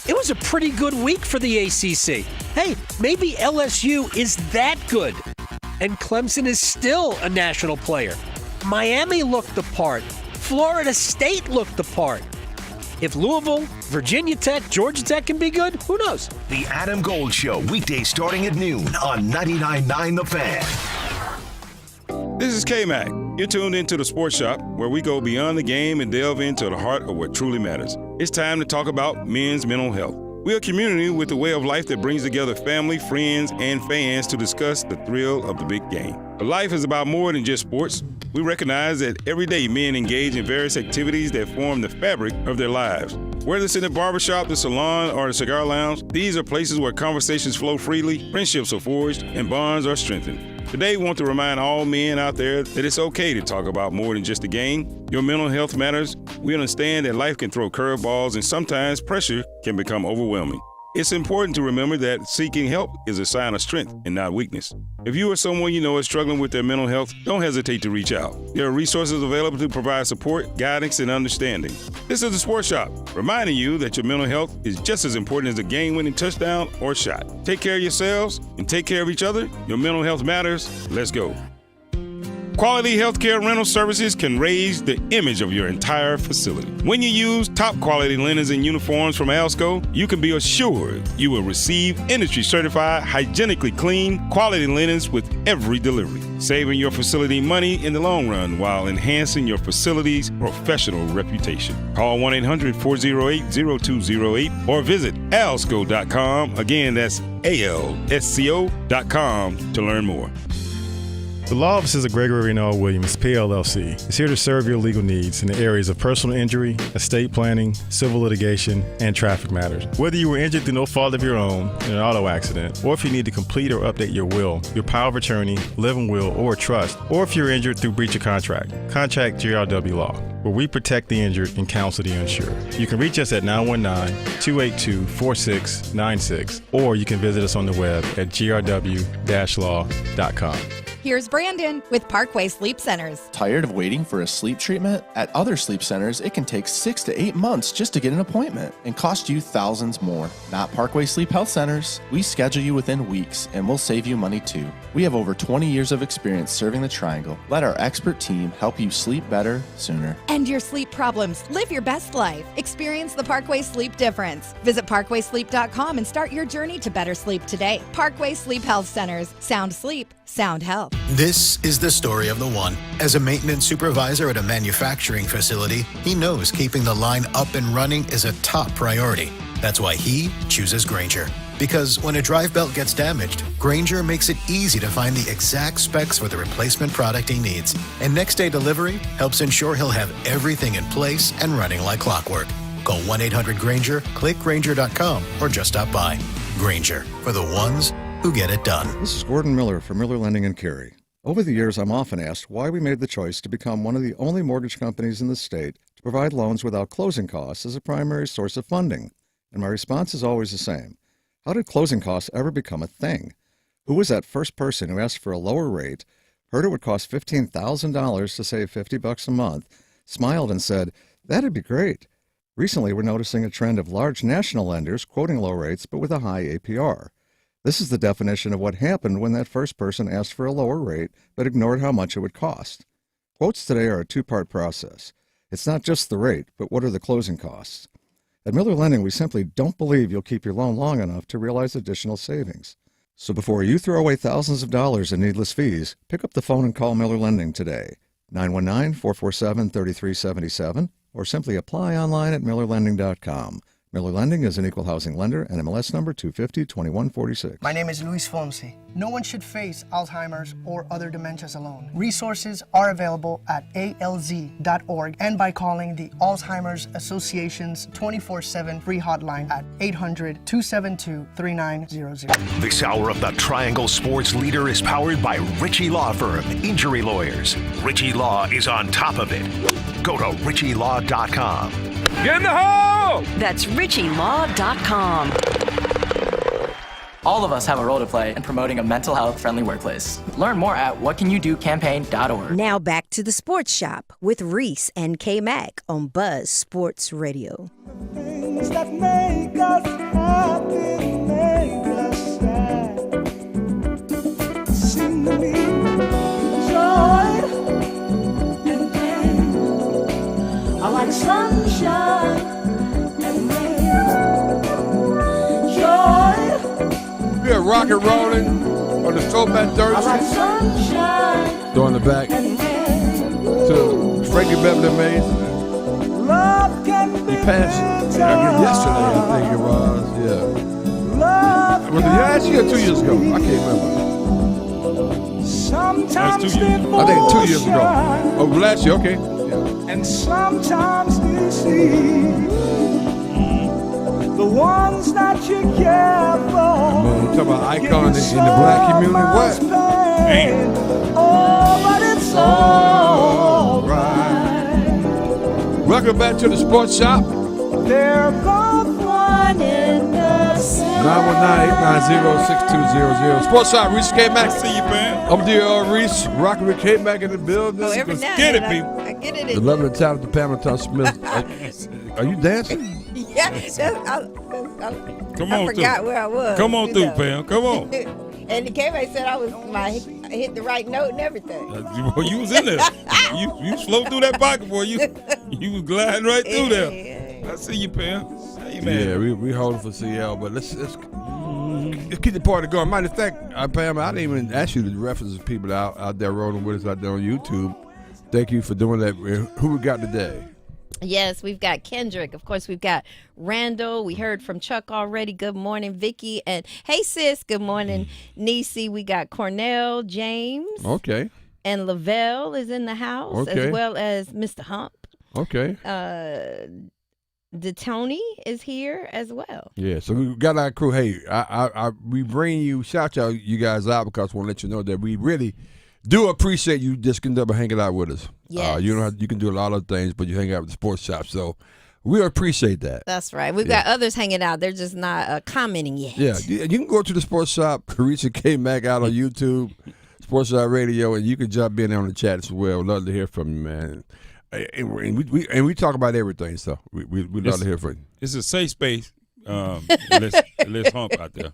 it was a pretty good week for the ACC. Hey, maybe LSU is that good, and Clemson is still a national player. Miami looked the part. Florida State looked the part. If Louisville, Virginia Tech, Georgia Tech can be good, who knows? The Adam Gold Show, weekdays starting at noon on 99.9 The Fan. This is Kmac. You're tuned into The Sports Shop, where we go beyond the game and delve into the heart of what truly matters. It's time to talk about men's mental health. We're a community with a way of life that brings together family, friends, and fans to discuss the thrill of the big game. But life is about more than just sports. We recognize that every day men engage in various activities that form the fabric of their lives. Whether it's in the barbershop, the salon, or the cigar lounge, these are places where conversations flow freely, friendships are forged, and bonds are strengthened. Today, we want to remind all men out there that it's okay to talk about more than just the game. Your mental health matters. We understand that life can throw curveballs, and sometimes pressure can become overwhelming. It's important to remember that seeking help is a sign of strength and not weakness. If you or someone you know is struggling with their mental health, don't hesitate to reach out. There are resources available to provide support, guidance, and understanding. This is The Sports Shop, reminding you that your mental health is just as important as a game-winning touchdown or shot. Take care of yourselves and take care of each other. Your mental health matters. Let's go. Quality healthcare rental services can raise the image of your entire facility. When you use top quality linens and uniforms from Alsco, you can be assured you will receive industry certified, hygienically clean, quality linens with every delivery, saving your facility money in the long run while enhancing your facility's professional reputation. Call 1-800-408-0208 or visit alsco.com. Again, that's ALSCO.com to learn more. The Law Offices of Gregory and R. Williams, PLLC, is here to serve your legal needs in the areas of personal injury, estate planning, civil litigation, and traffic matters. Whether you were injured through no fault of your own in an auto accident, or if you need to complete or update your will, your power of attorney, living will, or trust, or if you're injured through breach of contract, contact GRW Law, where we protect the injured and counsel the uninsured. You can reach us at 919-282-4696, or you can visit us on the web at grw-law.com. Here's Brandon with Parkway Sleep Centers. Tired of waiting for a sleep treatment? At other sleep centers, it can take 6 to 8 months just to get an appointment and cost you thousands more. Not Parkway Sleep Health Centers. We schedule you within weeks and we'll save you money too. We have over 20 years of experience serving the Triangle. Let our expert team help you sleep better sooner. End your sleep problems. Live your best life. Experience the Parkway Sleep difference. Visit parkwaysleep.com and start your journey to better sleep today. Parkway Sleep Health Centers. Sound sleep, sound health. This is the story of the one. As a maintenance supervisor at a manufacturing facility, he knows keeping the line up and running is a top priority. That's why he chooses Grainger. Because when a drive belt gets damaged, Grainger makes it easy to find the exact specs for the replacement product he needs. And next day delivery helps ensure he'll have everything in place and running like clockwork. Call 1-800-GRAINGER, click Grainger.com, or just stop by. Grainger, for the ones who get it done. This is Gordon Miller from Miller Lending in Cary. Over the years, I'm often asked why we made the choice to become one of the only mortgage companies in the state to provide loans without closing costs as a primary source of funding. And my response is always the same. How did closing costs ever become a thing? Who was that first person who asked for a lower rate, heard it would cost $15,000 to save $50 a month, smiled and said, "That'd be great"? Recently, we're noticing a trend of large national lenders quoting low rates but with a high APR. This is the definition of what happened when that first person asked for a lower rate but ignored how much it would cost. Quotes today are a two-part process. It's not just the rate, but what are the closing costs? At Miller Lending, we simply don't believe you'll keep your loan long enough to realize additional savings. So before you throw away thousands of dollars in needless fees, pick up the phone and call Miller Lending today, 919-447-3377, or simply apply online at millerlending.com. Miller Lending is an equal housing lender and MLS number 250-2146. My name is Luis Fonsi. No one should face Alzheimer's or other dementias alone. Resources are available at alz.org and by calling the Alzheimer's Association's 24/7 free hotline at 800-272-3900. This hour of the Triangle Sports Leader is powered by Ritchie Law Firm, Injury Lawyers. Ritchie Law is on top of it. Go to ritchielaw.com. Get in the hole! That's ritchielaw.com. All of us have a role to play in promoting a mental health friendly workplace. Learn more at whatcanyoudocampaign.org. Now back to the Sports Shop with Reese and Kmac on Buzz Sports Radio. Things that make us happy, make us sad. Seem to me joy and pain are like sunshine and rain. Joy. We are rock and rolling on the Throwback Thursday. Throwing it back to Frankie Beverly Mays. He passed yesterday, I think it was. Yeah. Was it last year or 2 years ago? I can't remember. Sometimes 2 years. I think 2 years ago. Oh, last year, okay. Yeah. And sometimes deceive the ones that you care for. Man, talk about icon in the black community. What? Damn. Oh, but it's all right. Welcome back to the Sports Shop. They're both one in the same. 919-890-6200. Sports Shop, Reese Kmac. See you, man. I'm DR Reese, rocking with Kmac in the building. Every now get it, and people. I get it. The lovely talented Pamela Smith. Are you dancing? Yeah, Come I on forgot through. where I was. Come on through, know. Pam. Come on. And the Kmac said I hit the right note and everything. You was in there. you slowed through that pocket, boy. You was gliding right through there. I see you, Pam. Hey, man. Yeah, we holding for CL, but let's keep the party going. Matter of fact, Pam, I didn't even ask you to reference the people out there rolling with us out there on YouTube. Thank you for doing that. Who we got today? Yes, we've got Kendrick. Of course, we've got Randall. We heard from Chuck already. Good morning, Vicky. And hey, sis. Good morning, Niecy. We got Cornell, James. Okay. And Lavelle is in the house, Okay. as well as Mr. Hump. Okay. DeTony is here as well. Yeah, so we got our crew. Hey, we bring you, shout you guys out because we want to let you know that we really do appreciate you just getting up and hanging out with us. Yes. You can do a lot of things, but you hang out with the sports shop, so we appreciate that. That's right. We've got others hanging out. They're just not commenting yet. Yeah, you can go to the sports shop, Reese and Kmac out on YouTube, Sports Shop Radio, and you can jump in on the chat as well. We'd love to hear from you, man. And we talk about everything, so we love to hear from you. It's a safe space. Let's hump out there.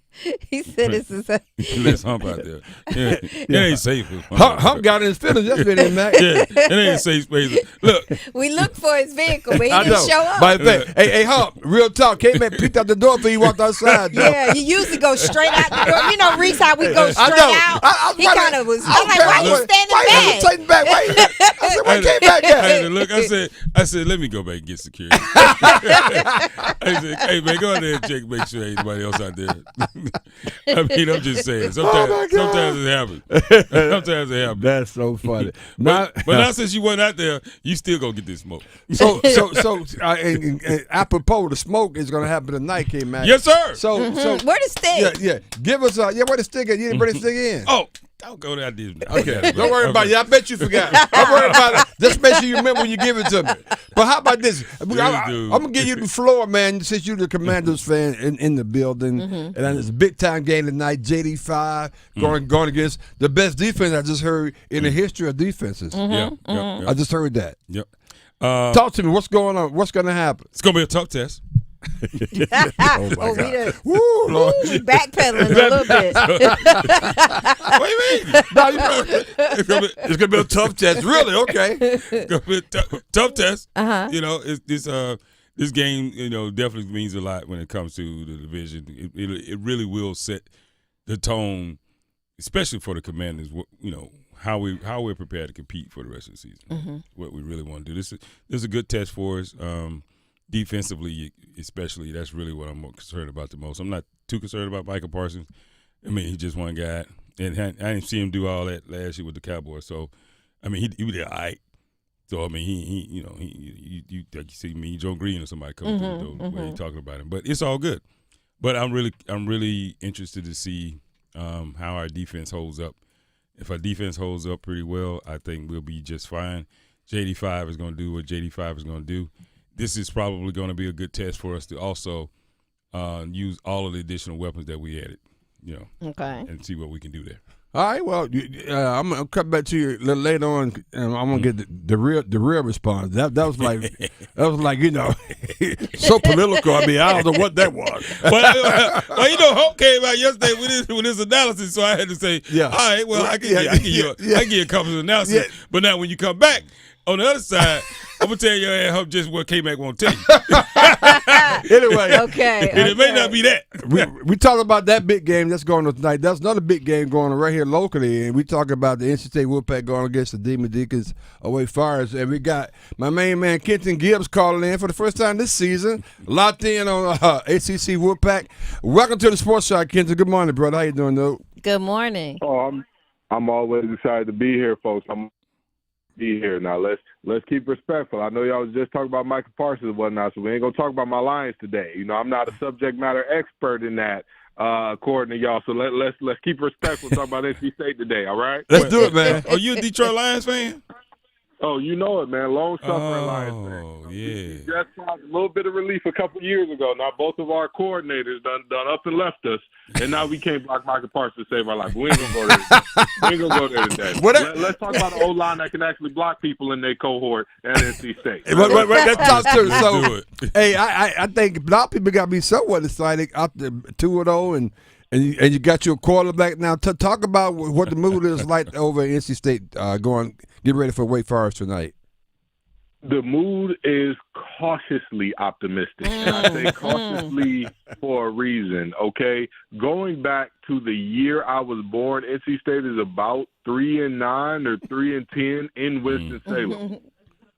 He said it's a safe. Let's hump out there. Yeah, it ain't safe. Hump got in his feelings yesterday, Mac. Yeah, it ain't a safe space. Look, we looked for his vehicle, but he didn't show up. By the way, hey, Hump, real talk. K-Man picked out the door before he walked outside. Yeah, you usually go straight out the door. You know, Reese, how we go straight out. He kind of was. I'm like, why you standing back? I said, why came back at? Look, I said, let me go back and get security. I said, hey man, go out there and check, make sure ain't anybody else out there. I mean, I'm just saying. Sometimes it happens. Sometimes it happens. That's so funny. But now since you weren't out there, you still gonna get this smoke. So, and apropos, the smoke is gonna happen tonight, K-Man. Yes, sir. So, where the stick? Yeah. Give us where the stick at? You didn't bring the stick in. Oh. Don't go there. Okay, don't worry about it. I bet you forgot. Don't worry about it. Just make sure you remember when you give it to me. But how about this? I'm gonna give you the floor, man. Since you're the Commanders fan in the building, and it's a big time game tonight. JD5 going against the best defense I just heard in the history of defenses. I just heard that. Yep. Talk to me. What's going on? What's going to happen? It's gonna be a tough test. Oh my God! We backpedaling a little bit. What do you mean? No, it's gonna be a tough test. Really? Okay. It's gonna be a tough test. Uh-huh. This game, definitely means a lot when it comes to the division. It really will set the tone, especially for the Commanders. How we're prepared to compete for the rest of the season. What we really want to do. This is a good test for us. Defensively, especially, that's really what I'm concerned about the most. I'm not too concerned about Michael Parsons. I mean, he's just one guy, and I didn't see him do all that last year with the Cowboys. So, I mean, he did all right. So, I mean, he like you see me, Joe Green or somebody coming through the door where he's talking about him. But it's all good. But I'm really interested to see how our defense holds up. If our defense holds up pretty well, I think we'll be just fine. JD5 is going to do what JD5 is going to do. This is probably going to be a good test for us to also use all of the additional weapons that we added, okay, and see what we can do there. All right. Well, I'm gonna come back to you a little later on, and I'm gonna get the real response. That was like so political. I mean, I don't know what that was. Well, Hope came out yesterday with his analysis, so I had to say, all right, well, I can give you a couple of analysis. Yeah. But now when you come back on the other side, I'm gonna tell your ass just what Kmac won't tell you. Anyway, okay, and it may not be that. We talk about that big game that's going on tonight. That's another big game going on right here locally, and we talk about the NC State Wolfpack going against the Demon Deacons away Fires, and we got my main man Kenton Gibbs calling in for the first time this season, locked in on ACC Wolfpack. Welcome to the Sports Shop, Kenton. Good morning, brother. How you doing, dude? Good morning. Oh, I'm always excited to be here, folks. I'm be here now. Let's keep respectful. I know y'all was just talking about Michael Parsons and whatnot, so we ain't gonna talk about my Lions today. I'm not a subject matter expert in that, according to y'all. So let's keep respectful. Talk about NC State today. All right. Let's do it, man. Are you a Detroit Lions fan? Oh, you know it, man. Long-suffering Lions fan. Oh, yeah. We just had a little bit of relief a couple years ago. Now both of our coordinators done up and left us, and now we can't block Michael Parsons to save our life. We ain't gonna go there. We ain't gonna go there today. Let's talk about an O-line that can actually block people in their cohort at NC State. Let's talk to it. So, hey, I think a lot of people got to be somewhat excited after 2-0 and you got your quarterback now. Talk about what the mood is like over at NC State get ready for Wake Forest tonight. The mood is cautiously optimistic. And I say cautiously for a reason, okay? Going back to the year I was born, NC State is about 3-9 or 3-10 in Winston-Salem.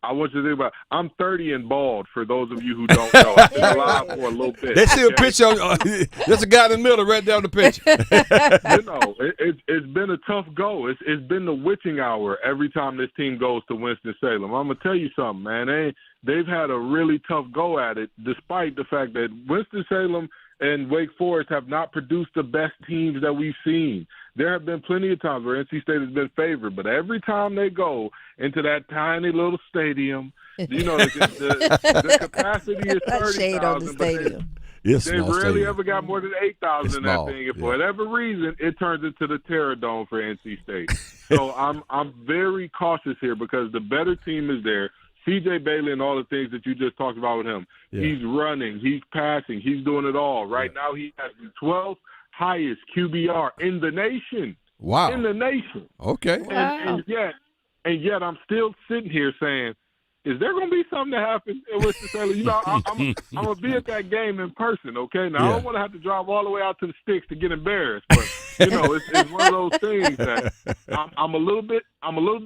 I want you to think about it. I'm 30 and bald, for those of you who don't know. I've been alive for a little bit. They see a picture of there's a guy in the middle right down the picture. It's been a tough go. It's been the witching hour every time this team goes to Winston-Salem. I'm going to tell you something, man. They've had a really tough go at it, despite the fact that Winston-Salem and Wake Forest have not produced the best teams that we've seen. There have been plenty of times where NC State has been favored, but every time they go into that tiny little stadium, the capacity is 30,000. Shade on the stadium. They rarely ever got more than 8,000 in that thing. And for whatever reason, it turns into the Terror Dome for NC State. So I'm very cautious here because the better team is there. CJ Bailey and all the things that you just talked about with him. Yeah. He's running, he's passing, he's doing it all. Right now he has the 12th highest QBR in the nation. Wow. In the nation. Okay. And yet I'm still sitting here saying, is there going to be something that happens in Winston-Salem? I'm going to be at that game in person, okay? Now, I don't want to have to drive all the way out to the sticks to get embarrassed, but, it's one of those things that I'm a little bit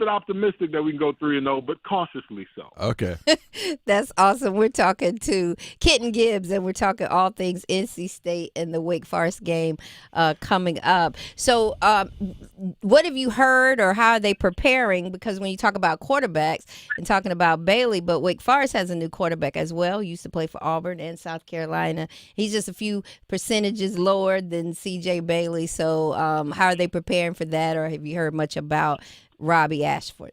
optimistic that we can go 3-0, but cautiously so. Okay. That's awesome. We're talking to Kitten Gibbs, and we're talking all things NC State and the Wake Forest game coming up. So what have you heard, or how are they preparing? Because when you talk about quarterbacks and talking about Bailey, but Wake Forest has a new quarterback as well. He used to play for Auburn and South Carolina. He's just a few percentages lower than CJ Bailey. So how are they preparing for that, or have you heard much about Robbie Ashford?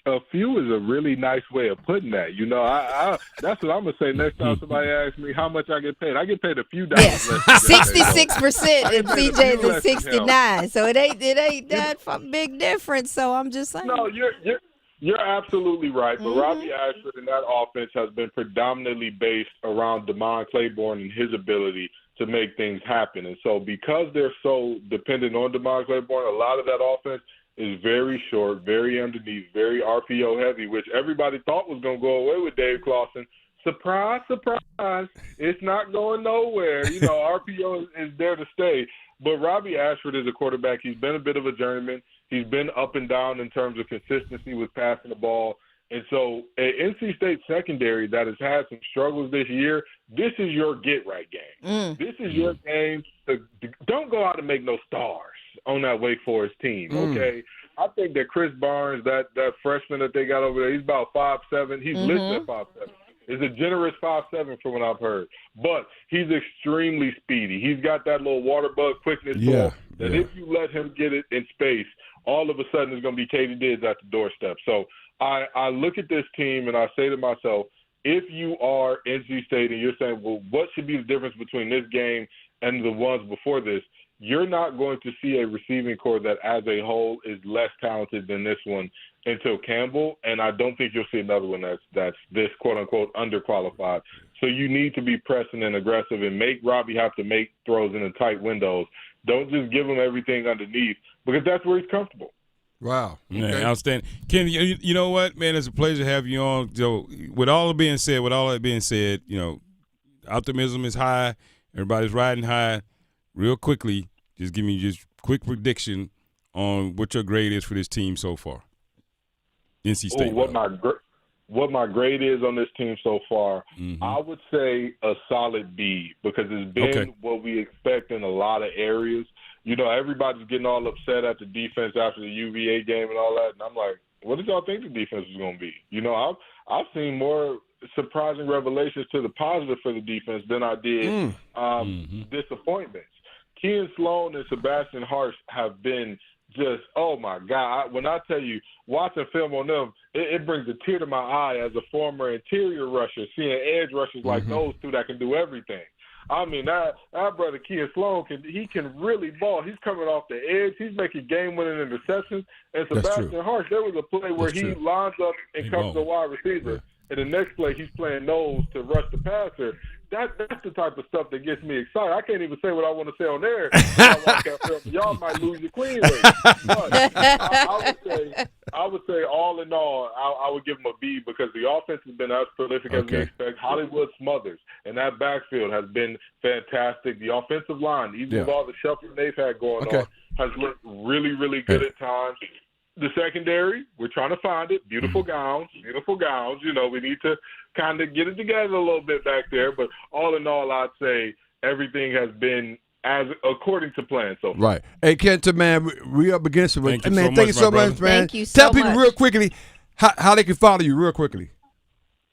A few is a really nice way of putting that. I that's what I'm going to say next time somebody asks me how much I get paid. I get paid a few dollars. Yes, 66%, and CJ's at 69. So it ain't that big difference. So I'm just saying. No, you're absolutely right. But Robbie Ashford and that offense has been predominantly based around DeMond Claiborne and his ability to make things happen. And so because they're so dependent on DeMond Claiborne, a lot of that offense is very short, very underneath, very RPO heavy, which everybody thought was going to go away with Dave Clawson. Surprise, surprise. It's not going nowhere. RPO is there to stay. But Robbie Ashford is a quarterback. He's been a bit of a journeyman. He's been up and down in terms of consistency with passing the ball. And so an NC State secondary that has had some struggles this year, this is your get-right game. This is your game. Don't go out and make no stars on that Wake Forest team, okay? I think that Chris Barnes, that freshman that they got over there, he's about 5'7". He's listed at 5'7". Is a generous 5'7" from what I've heard. But he's extremely speedy. He's got that little water bug quickness to him that if you let him get it in space, all of a sudden it's going to be Katie Diggs at the doorstep. So I look at this team and I say to myself, if you are NC State and you're saying, well, what should be the difference between this game and the ones before this, you're not going to see a receiving core that as a whole is less talented than this one until Campbell, and I don't think you'll see another one that's this quote-unquote underqualified. So you need to be pressing and aggressive and make Robbie have to make throws in the tight windows. Don't just give him everything underneath because that's where he's comfortable. Wow. Okay. Man, outstanding. Ken, you know what, man, it's a pleasure to have you on. So with all that being said, optimism is high. Everybody's riding high. Real quickly, just give me just quick prediction on what your grade is for this team so far. NC State. What my grade is on this team so far, I would say a solid B because it's been what we expect in a lot of areas. Everybody's getting all upset at the defense after the UVA game and all that, and I'm like, what did y'all think the defense was going to be? I've seen more surprising revelations to the positive for the defense than I did disappointments. Kean Sloan and Sebastian Harsh have been just, oh, my God. When I tell you, watching film on them, it brings a tear to my eye as a former interior rusher, seeing edge rushers like those two that can do everything. I mean, that brother Kean Sloan, can really ball. He's coming off the edge. He's making game-winning interceptions. And Sebastian Harsh, there was a play where he lines up and comes to the wide receiver. And the next play, he's playing nose to rush the passer. That's the type of stuff that gets me excited. I can't even say what I want to say on there. Y'all might lose your queen rate. But I would say all in all, I would give them a B because the offense has been as prolific as we expect. Hollywood Smothers and that backfield has been fantastic. The offensive line, even with all the shuffling they've had going on, has looked really, really good at times. the secondary, we're trying to find it. Beautiful gowns. You know, we need to kind of get it together a little bit back there. But all in all, I'd say everything has been as according to plan so far. Right. Hey, Kenta, man, we up against it. Thank you man, so thank much, you so my brother. much, man. Thank you so Tell people much. real quickly how they can follow you real quickly.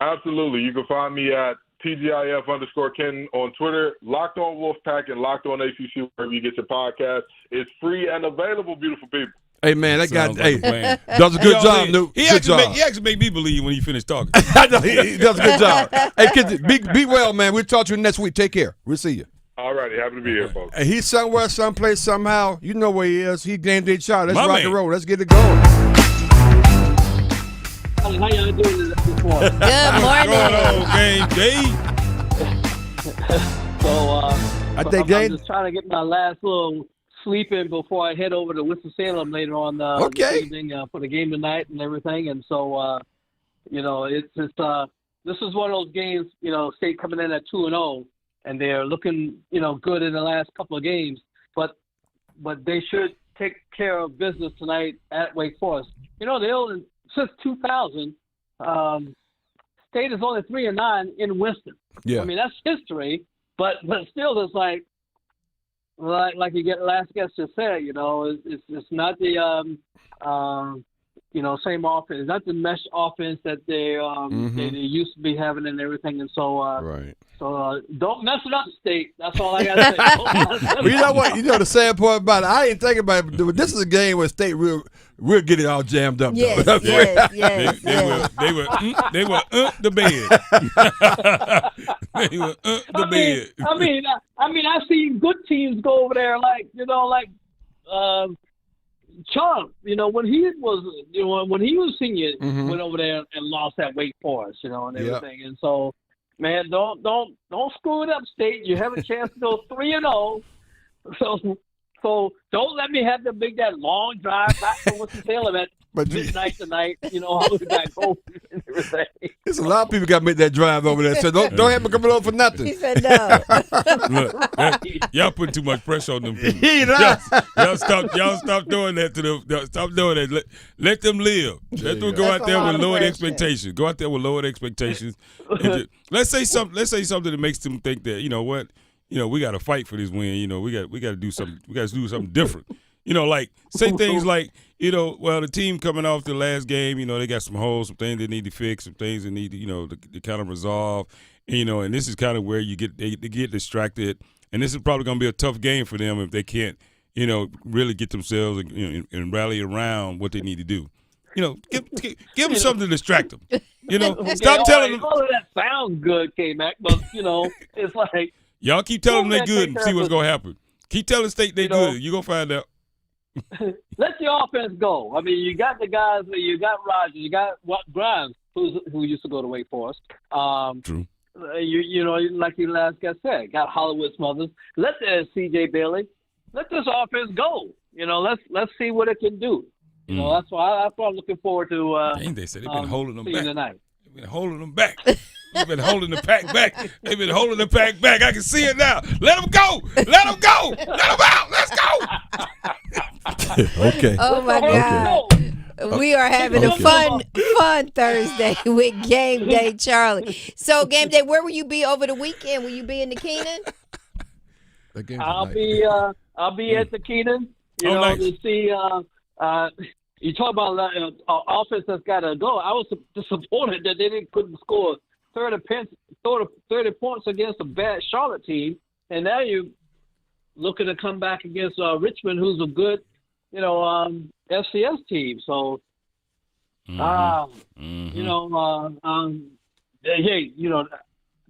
Absolutely. You can find me at TGIF_Ken on Twitter, Locked On Wolfpack, and Locked On ACC, wherever you get your podcast. It's free and available, beautiful people. Hey, man, that guy, Sounds like a plan. does a good job, dude. He Good job. actually make me believe when he finished talking. I know, he does a good job. Hey, kids, be well, man. We'll talk to you next week. Take care. We'll see you. All righty. Happy to be here, folks. Hey, he's somewhere, someplace, somehow. You know where he is. He game day child. Let's My rock man. and roll. Let's get it going. How y'all doing this morning? Good Hello, game day. I think I'm just trying to get my last little sleep in before I head over to Winston-Salem later on this evening for the game tonight and everything. And so, you know, it's this is one of those games, you know, State coming in at 2-0, and they're looking, you know, good in the last couple of games. But they should take care of business tonight at Wake Forest. You know, since 2000, State is only 3-9 in Winston. Yeah. I mean, that's history, but still, it's like you get last guest just said, you know, it's not the you know, same offense. It's not the mesh offense that they used to be having and everything. And so right. So don't mess it up, State. That's all I gotta say. Well, you know what? You know the sad part about it. I ain't thinking about it. But this is a game where State will get it all jammed up. Yes, though. yes. They were the bed. They were the bed. I mean, I've seen good teams go over there, like, you know, like Chunk. You know, when he was senior, went over there and lost at Wake Forest, you know, and everything. Yep. And so, man, don't screw it up, State. You have a chance to go 3-0. So don't let me have to make that long drive back from Winston-Salem at midnight tonight. You know, I'll be back home and everything. There's a lot of people got to make that drive over there. So don't have me coming over for nothing. He said no. Look, y'all putting too much pressure on them people. Y'all stop doing that to them. Stop doing that. Let them live. Let them go out there with lowered expectations. Go out there with lowered expectations. Let's say something that makes them think that, you know what, you know, we got to fight for this win. You know, we got to do something. We got to do something different. You know, like say things like, you know, well, the team coming off the last game, you know, they got some holes, some things they need to fix, some things they need to, you know, to kind of resolve. And, you know, and this is kind of where you they get distracted. And this is probably going to be a tough game for them if they can't, you know, really get themselves and rally around what they need to do. You know, give them something to distract them. You know, stop telling them. All of that sounds good, Kmac, but, you know, it's like. Y'all keep telling them they good and see what's going to happen. Keep telling State they good. You're going to find out. Let the offense go. I mean, you got the guys. You got Rogers. You got Grimes, who used to go to Wake Forest. True. You know, like your last guy said, got Hollywood Smothers. Let C.J. Bailey. Let this offense go. You know, let's see what it can do. You know, that's why I'm looking forward to. They said they've been holding them back. Tonight. They've been holding them back. They've been holding the pack back. They've been holding the pack back. I can see it now. Let them go. Let them go. Let them out. Let's go. Okay. Oh my God. We are having a fun Thursday with Game Day, Charlie. So Game Day, where will you be over the weekend? Will you be in the Keenan? I'll be at the Keenan. You know, nice. To see. You talk about offense that's got to go. I was disappointed that they couldn't score 30 points against a bad Charlotte team, and now you're looking to come back against Richmond, who's a good, you know, FCS team. So, you know, hey, you know,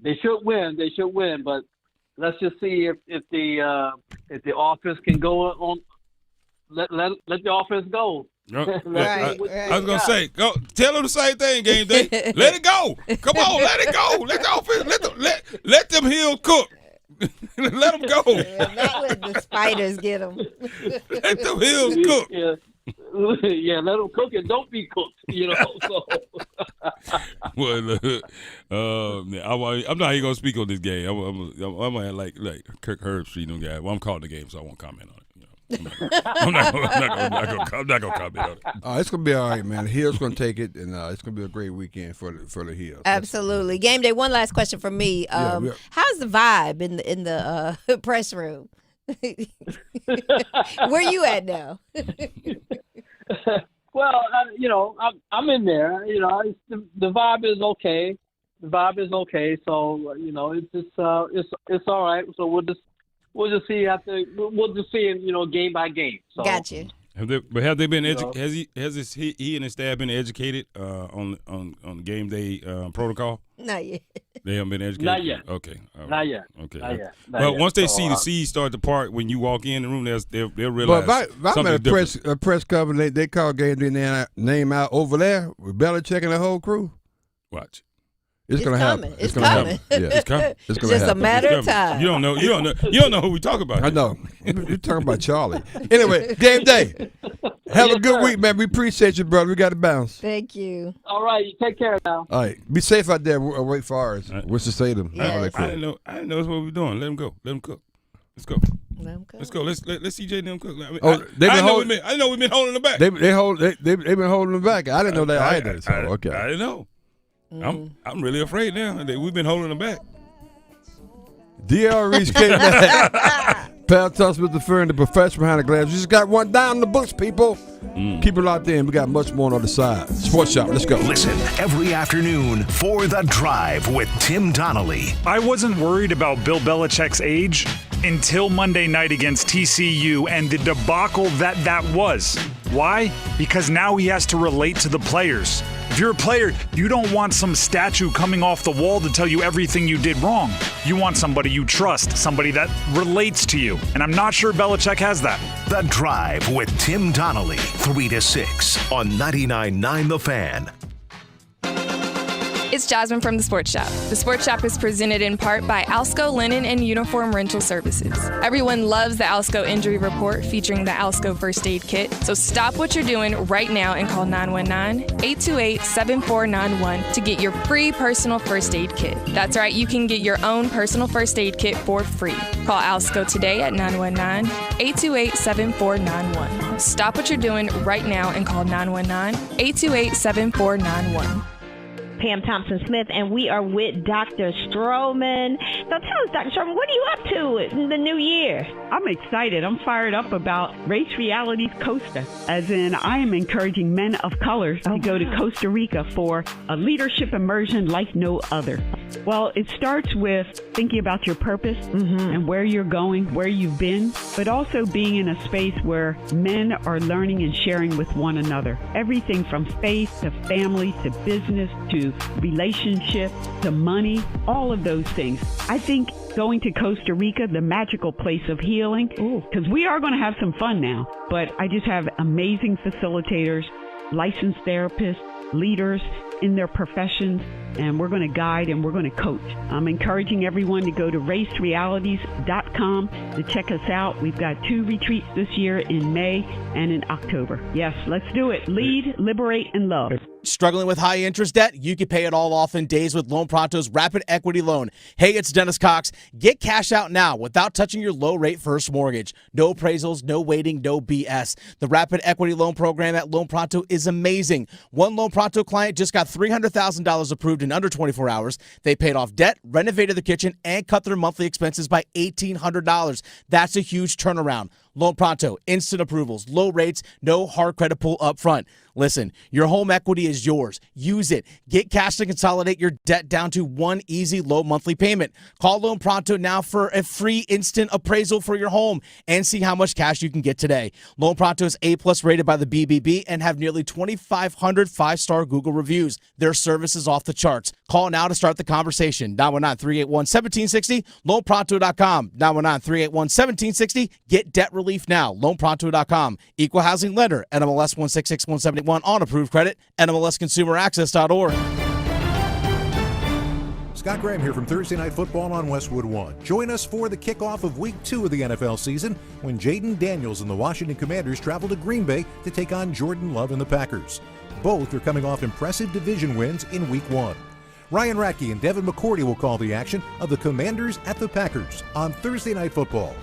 they should win. They should win, but let's just see if the offense can go on. Let the offense go. Right. I was gonna say, go tell them the same thing, Game Day. Let it go. Come on, let it go. Let the offense. Let them Hills cook. Let them go. Not let the Spiders get them. Let them Hills cook. Yeah, let them cook and don't be cooked. You know. So. Well, I'm not even gonna speak on this game. I'm like Kirk Herbstreit, them guy. Well, I'm calling the game, so I won't comment on it. I'm not gonna comment on it. It's gonna be all right, man. The Hill's gonna take it, and it's gonna be a great weekend for the Hills. Absolutely. Game day. One last question from me. How's the vibe in the press room? Where you at now? Well, I'm in there. The vibe is okay. So it's just it's all right. So we'll just see game by game. So. Gotcha. Have they been has he and his staff been educated on game day protocol? Not yet. They haven't been educated? Not yet. Okay. Right. Not yet. Okay. Not yet. Well, once they see the seeds start to part when you walk in the room, they'll realize But I'm something at a press conference, they call game day name out over there with Belichick and the whole crew. Watch. It's gonna coming. happen. It's coming. Yeah, it's coming. It's It's just a matter of time. You don't know who we talk about. I know. You're talking about Charlie. Anyway, game day. Have a good week, man. We appreciate you, brother. We got to bounce. Thank you. All right, you take care now. All right, be safe out there. Wait for ours. Winston-Salem. Yes. I didn't know that's what we're doing. Let them go. Let them cook. Let's go. Let's go. Let's CJ and them cook. I know we've been holding them back. They've been holding them back. I didn't know that either. So okay. I didn't know. I'm really afraid now that we've been holding them back. D.R. Reese came back. Pal Tuss with the Fern, the professor behind the glass. We just got one down in the books, people. Keep it locked in. We got much more on the other side. Sports Shop. Let's go. Listen every afternoon for The Drive with Tim Donnelly. I wasn't worried about Bill Belichick's age until Monday night against TCU and the debacle that was. Why? Because now he has to relate to the players. If you're a player, you don't want some statue coming off the wall to tell you everything you did wrong. You want somebody you trust, somebody that relates to you. And I'm not sure Belichick has that. The Drive with Tim Donnelly, 3 to 6 on 99.9 The Fan. It's Jasmine from The Sports Shop. The Sports Shop is presented in part by Alsco Linen and Uniform Rental Services. Everyone loves the Alsco Injury Report featuring the Alsco First Aid Kit. So stop what you're doing right now and call 919-828-7491 to get your free personal first aid kit. That's right, you can get your own personal first aid kit for free. Call Alsco today at 919-828-7491. Stop what you're doing right now and call 919-828-7491. Pam Thompson-Smith, and we are with Dr. Stroman. So tell us, Dr. Stroman, what are you up to in the new year? I'm excited. I'm fired up about Race Realities Costa, as in I am encouraging men of color to go to Costa Rica for a leadership immersion like no other. Well, it starts with thinking about your purpose and where you're going, where you've been, but also being in a space where men are learning and sharing with one another. Everything from faith to family to business to relationship to money, all of those things. I think going to Costa Rica, the magical place of healing, because we are going to have some fun now, but I just have amazing facilitators, licensed therapists, leaders in their professions, and we're going to guide and we're going to coach. I'm encouraging everyone to go to racerealities.com to check us out. We've got 2 retreats this year in May and in October. Yes, let's do it. Lead, liberate, and love. Struggling with high interest debt? You can pay it all off in days with Loan Pronto's Rapid Equity Loan. Hey, it's Dennis Cox. Get cash out now without touching your low-rate first mortgage. No appraisals, no waiting, no BS. The Rapid Equity Loan program at Loan Pronto is amazing. One Loan Pronto client just got $300,000 approved in under 24 hours. They paid off debt, renovated the kitchen, and cut their monthly expenses by $1,800. That's a huge turnaround. Loan Pronto, instant approvals, low rates, no hard credit pull up front. Listen, your home equity is yours. Use it. Get cash to consolidate your debt down to one easy low monthly payment. Call Loan Pronto now for a free instant appraisal for your home and see how much cash you can get today. Loan Pronto is A+ rated by the BBB and have nearly 2,500 5-star Google reviews. Their service is off the charts. Call now to start the conversation. 919-381-1760, loanpronto.com. 919-381-1760. Get debt relief now. Loanpronto.com. Equal housing lender. NMLS 166171 on approved credit. NMLSconsumeraccess.org. Scott Graham here from Thursday Night Football on Westwood One. Join us for the kickoff of Week 2 of the NFL season when Jaden Daniels and the Washington Commanders travel to Green Bay to take on Jordan Love and the Packers. Both are coming off impressive division wins in Week 1. Ryan Radke and Devin McCourty will call the action of the Commanders at the Packers on Thursday Night Football.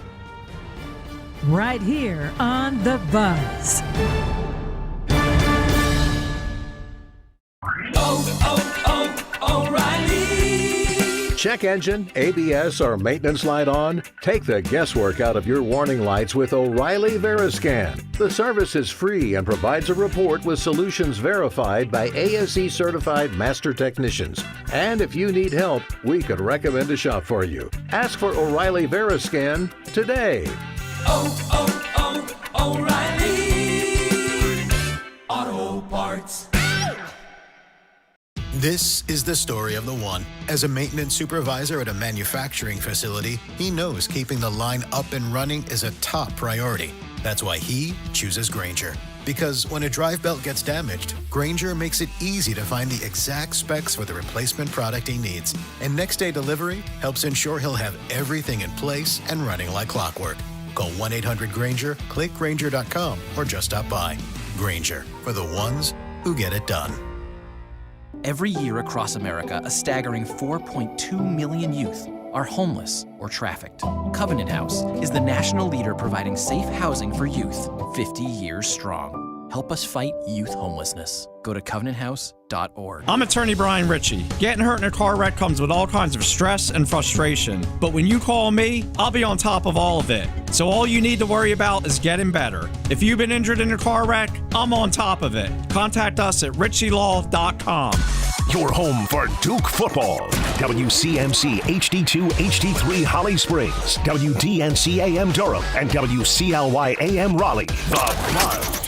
right here on The Buzz. O'Reilly. Check engine, ABS, or maintenance light on? Take the guesswork out of your warning lights with O'Reilly Veriscan. The service is free and provides a report with solutions verified by ASE certified master technicians. And if you need help, we could recommend a shop for you. Ask for O'Reilly Veriscan today. O'Reilly Auto Parts. This is the story of the one. As a maintenance supervisor at a manufacturing facility, he knows keeping the line up and running is a top priority. That's why he chooses Grainger. Because when a drive belt gets damaged, Grainger makes it easy to find the exact specs for the replacement product he needs. And next day delivery helps ensure he'll have everything in place and running like clockwork. Call 1-800-GRAINGER, click Grainger.com, or just stop by. Grainger, for the ones who get it done. Every year across America, a staggering 4.2 million youth are homeless or trafficked. Covenant House is the national leader providing safe housing for youth, 50 years strong. Help us fight youth homelessness. Go to covenanthouse.org. I'm attorney Brian Ritchie. Getting hurt in a car wreck comes with all kinds of stress and frustration. But when you call me, I'll be on top of all of it. So all you need to worry about is getting better. If you've been injured in a car wreck, I'm on top of it. Contact us at ritchielaw.com. Your home for Duke football. WCMC HD2 HD3 Holly Springs, WDNC AM Durham, and WCLY AM Raleigh. The Buzz.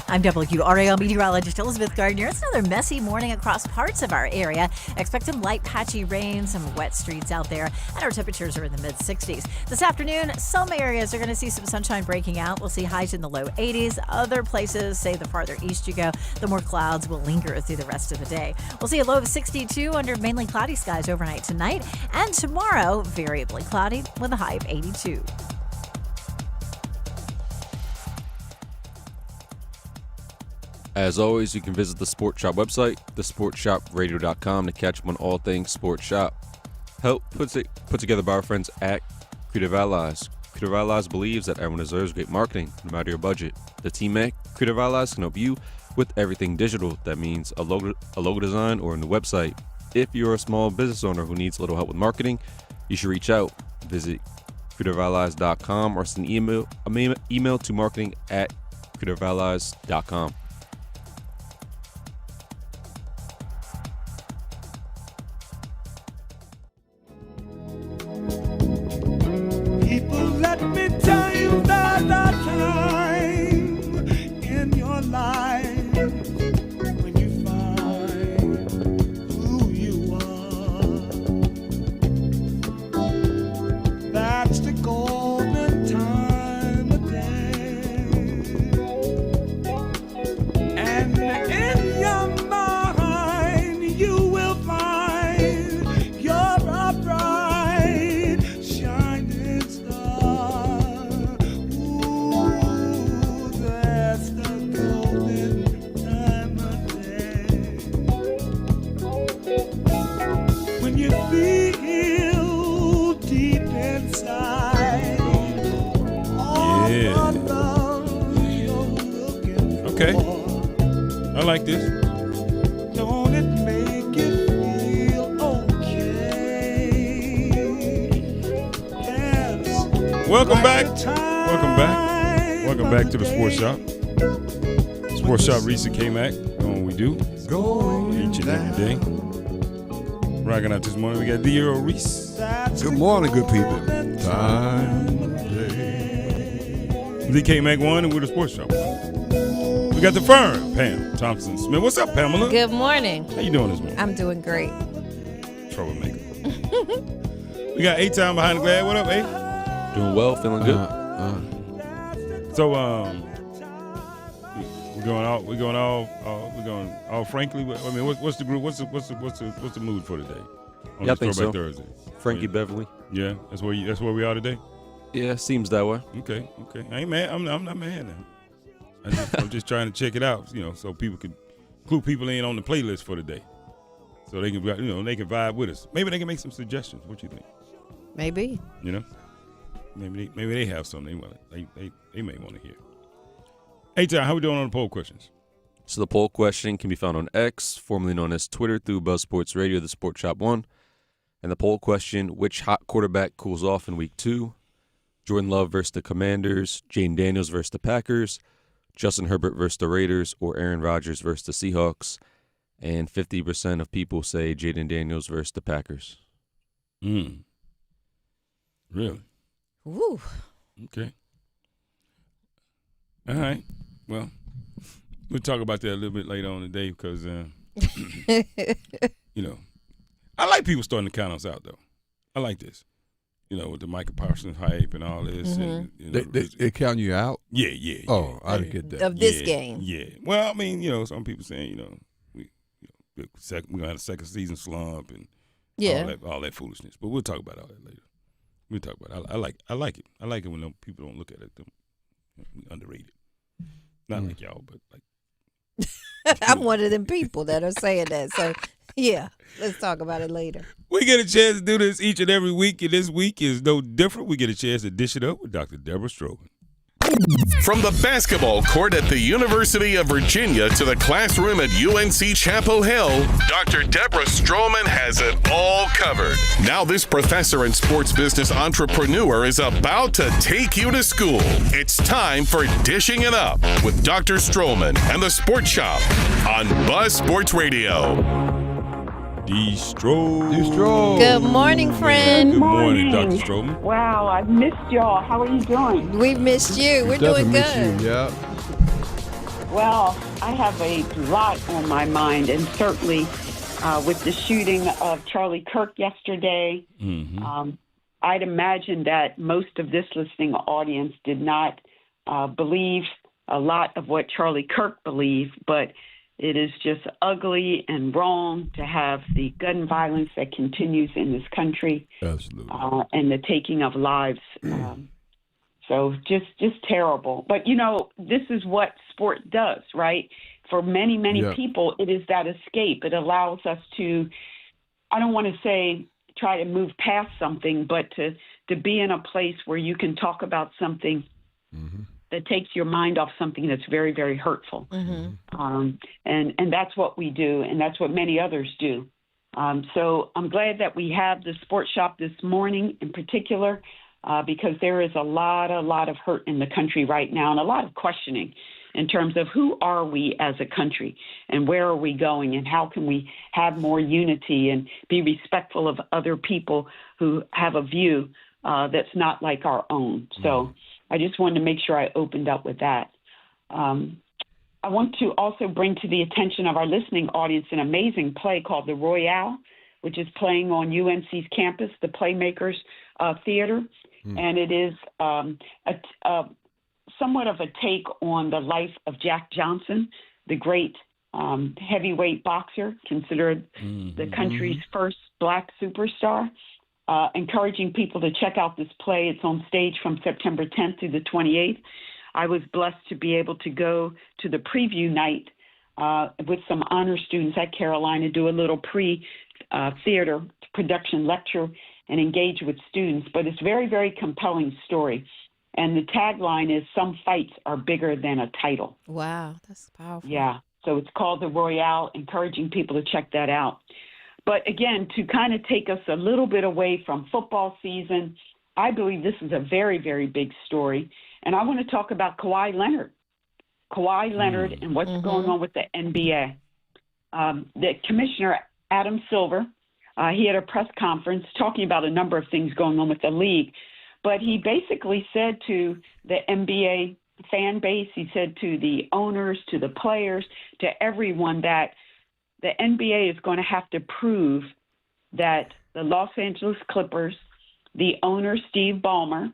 I'm WRAL meteorologist Elizabeth Gardner. It's another messy morning across parts of our area. Expect some light patchy rain, some wet streets out there, and our temperatures are in the mid-60s. This afternoon, some areas are going to see some sunshine breaking out. We'll see highs in the low 80s. Other places, say the farther east you go, the more clouds will linger through the rest of the day. We'll see a low of 62 under mainly cloudy skies overnight tonight, and tomorrow, variably cloudy with a high of 82. As always, you can visit the Sports Shop website, thesportshopradio.com, to catch up on all things Sports Shop. Help put together by our friends at Creative Allies. Creative Allies believes that everyone deserves great marketing, no matter your budget. The team at Creative Allies can help you with everything digital. That means a logo design or a new website. If you're a small business owner who needs a little help with marketing, you should reach out. Visit creativeallies.com or send email to marketing@creativeallies.com. Let me tell you that the time in your life when you find who you are, that's the golden time of day. And in your mind you will find you're a bright shining star. That's the golden time of day. When you feel deep inside all the love you're looking for. Okay. I like this. Don't it make you feel okay? Yes. Welcome back. Welcome back to the Sports Shop. Sports Shop, Reese and Kmac. Doing what we do each and every day. Rocking out this morning. We got D.O. Reese. Good morning, good people. Time of D. Kmac 1, and we're the Sports Shop. We got the firm, Pam Thompson Smith. What's up, Pamela? Good morning. How you doing this morning? I'm doing great. Troublemaker. We got A-Time behind the glass. What up, A? Doing well, feeling good. So, we're going all frankly. I mean, what's the group? What's the mood for today? Yeah, I think so. Thursday. Frankie Beverly. Yeah, that's where we are today. Yeah, seems that way. Okay. I ain't mad. I'm not mad now. I'm just trying to check it out, so people can clue people in on the playlist for the day, so they can, they can vibe with us. Maybe they can make some suggestions. What you think? Maybe. maybe they have something they may want to hear. Hey, Ty, how we doing on the poll questions? So the poll question can be found on X, formerly known as Twitter, through Buzz Sports Radio, the Sports Shop 1. And the poll question, which hot quarterback cools off in Week 2? Jordan Love versus the Commanders, Jaden Daniels versus the Packers, Justin Herbert versus the Raiders, or Aaron Rodgers versus the Seahawks. And 50% of people say Jaden Daniels versus the Packers. Really? Ooh. Okay. All right. Well, we'll talk about that a little bit later on today because, I like people starting to count us out, though. I like this. With the Micah Parsons hype and all this. Mm-hmm. And, They count you out? Yeah. Oh, I didn't get that. Of this game. Yeah. Well, I mean, some people saying, we're going to have a second season slump and all that foolishness. But we'll talk about all that later. We'll talk about it. I like it. I like it when people don't look at it. Underrated. Not like y'all, but like. I'm one of them people that are saying that. So, yeah, let's talk about it later. We get a chance to do this each and every week, and this week is no different. We get a chance to dish it up with Dr. Deborah Strowman. From the basketball court at the University of Virginia to the classroom at UNC Chapel Hill, Dr. Deborah Strowman has it all covered. Now this professor and sports business entrepreneur is about to take you to school. It's time for Dishing It Up with Dr. Strowman and the Sports Shop on Buzz Sports Radio. D-Stro. Good morning, friend. Good morning, Dr. Strowman. Wow, I've missed y'all. How are you doing? We've missed you. We're doing good. Yeah. Well, I have a lot on my mind, and certainly with the shooting of Charlie Kirk yesterday, I'd imagine that most of this listening audience did not believe a lot of what Charlie Kirk believed, but it is just ugly and wrong to have the gun violence that continues in this country. Absolutely. And the taking of lives. So just terrible. But, this is what sport does, right? For many, many people, it is that escape. It allows us to, I don't want to say try to move past something, but to be in a place where you can talk about something that takes your mind off something that's very, very hurtful. And that's what we do, and that's what many others do. So I'm glad that we have the Sports Shop this morning in particular, because there is a lot of hurt in the country right now and a lot of questioning in terms of who are we as a country and where are we going and how can we have more unity and be respectful of other people who have a view that's not like our own. So I just wanted to make sure I opened up with that. I want to also bring to the attention of our listening audience an amazing play called The Royale, which is playing on UNC's campus, the Playmakers Theater. And it is somewhat of a take on the life of Jack Johnson, the great heavyweight boxer, considered the country's first black superstar. Encouraging people to check out this play. It's on stage from September 10th through the 28th. I was blessed to be able to go to the preview night with some honor students at Carolina, do a little pre-theater production lecture and engage with students. But it's very, very compelling story. And the tagline is, "Some fights are bigger than a title." Wow, that's powerful. Yeah, so it's called The Royale, encouraging people to check that out. But again, to kind of take us a little bit away from football season, I believe this is a very, very big story. And I want to talk about Kawhi Leonard. Kawhi Leonard and what's going on with the NBA. The commissioner, Adam Silver, he had a press conference talking about a number of things going on with the league. But he basically said to the NBA fan base, he said to the owners, to the players, to everyone that the NBA is going to have to prove that the Los Angeles Clippers, the owner, Steve Ballmer,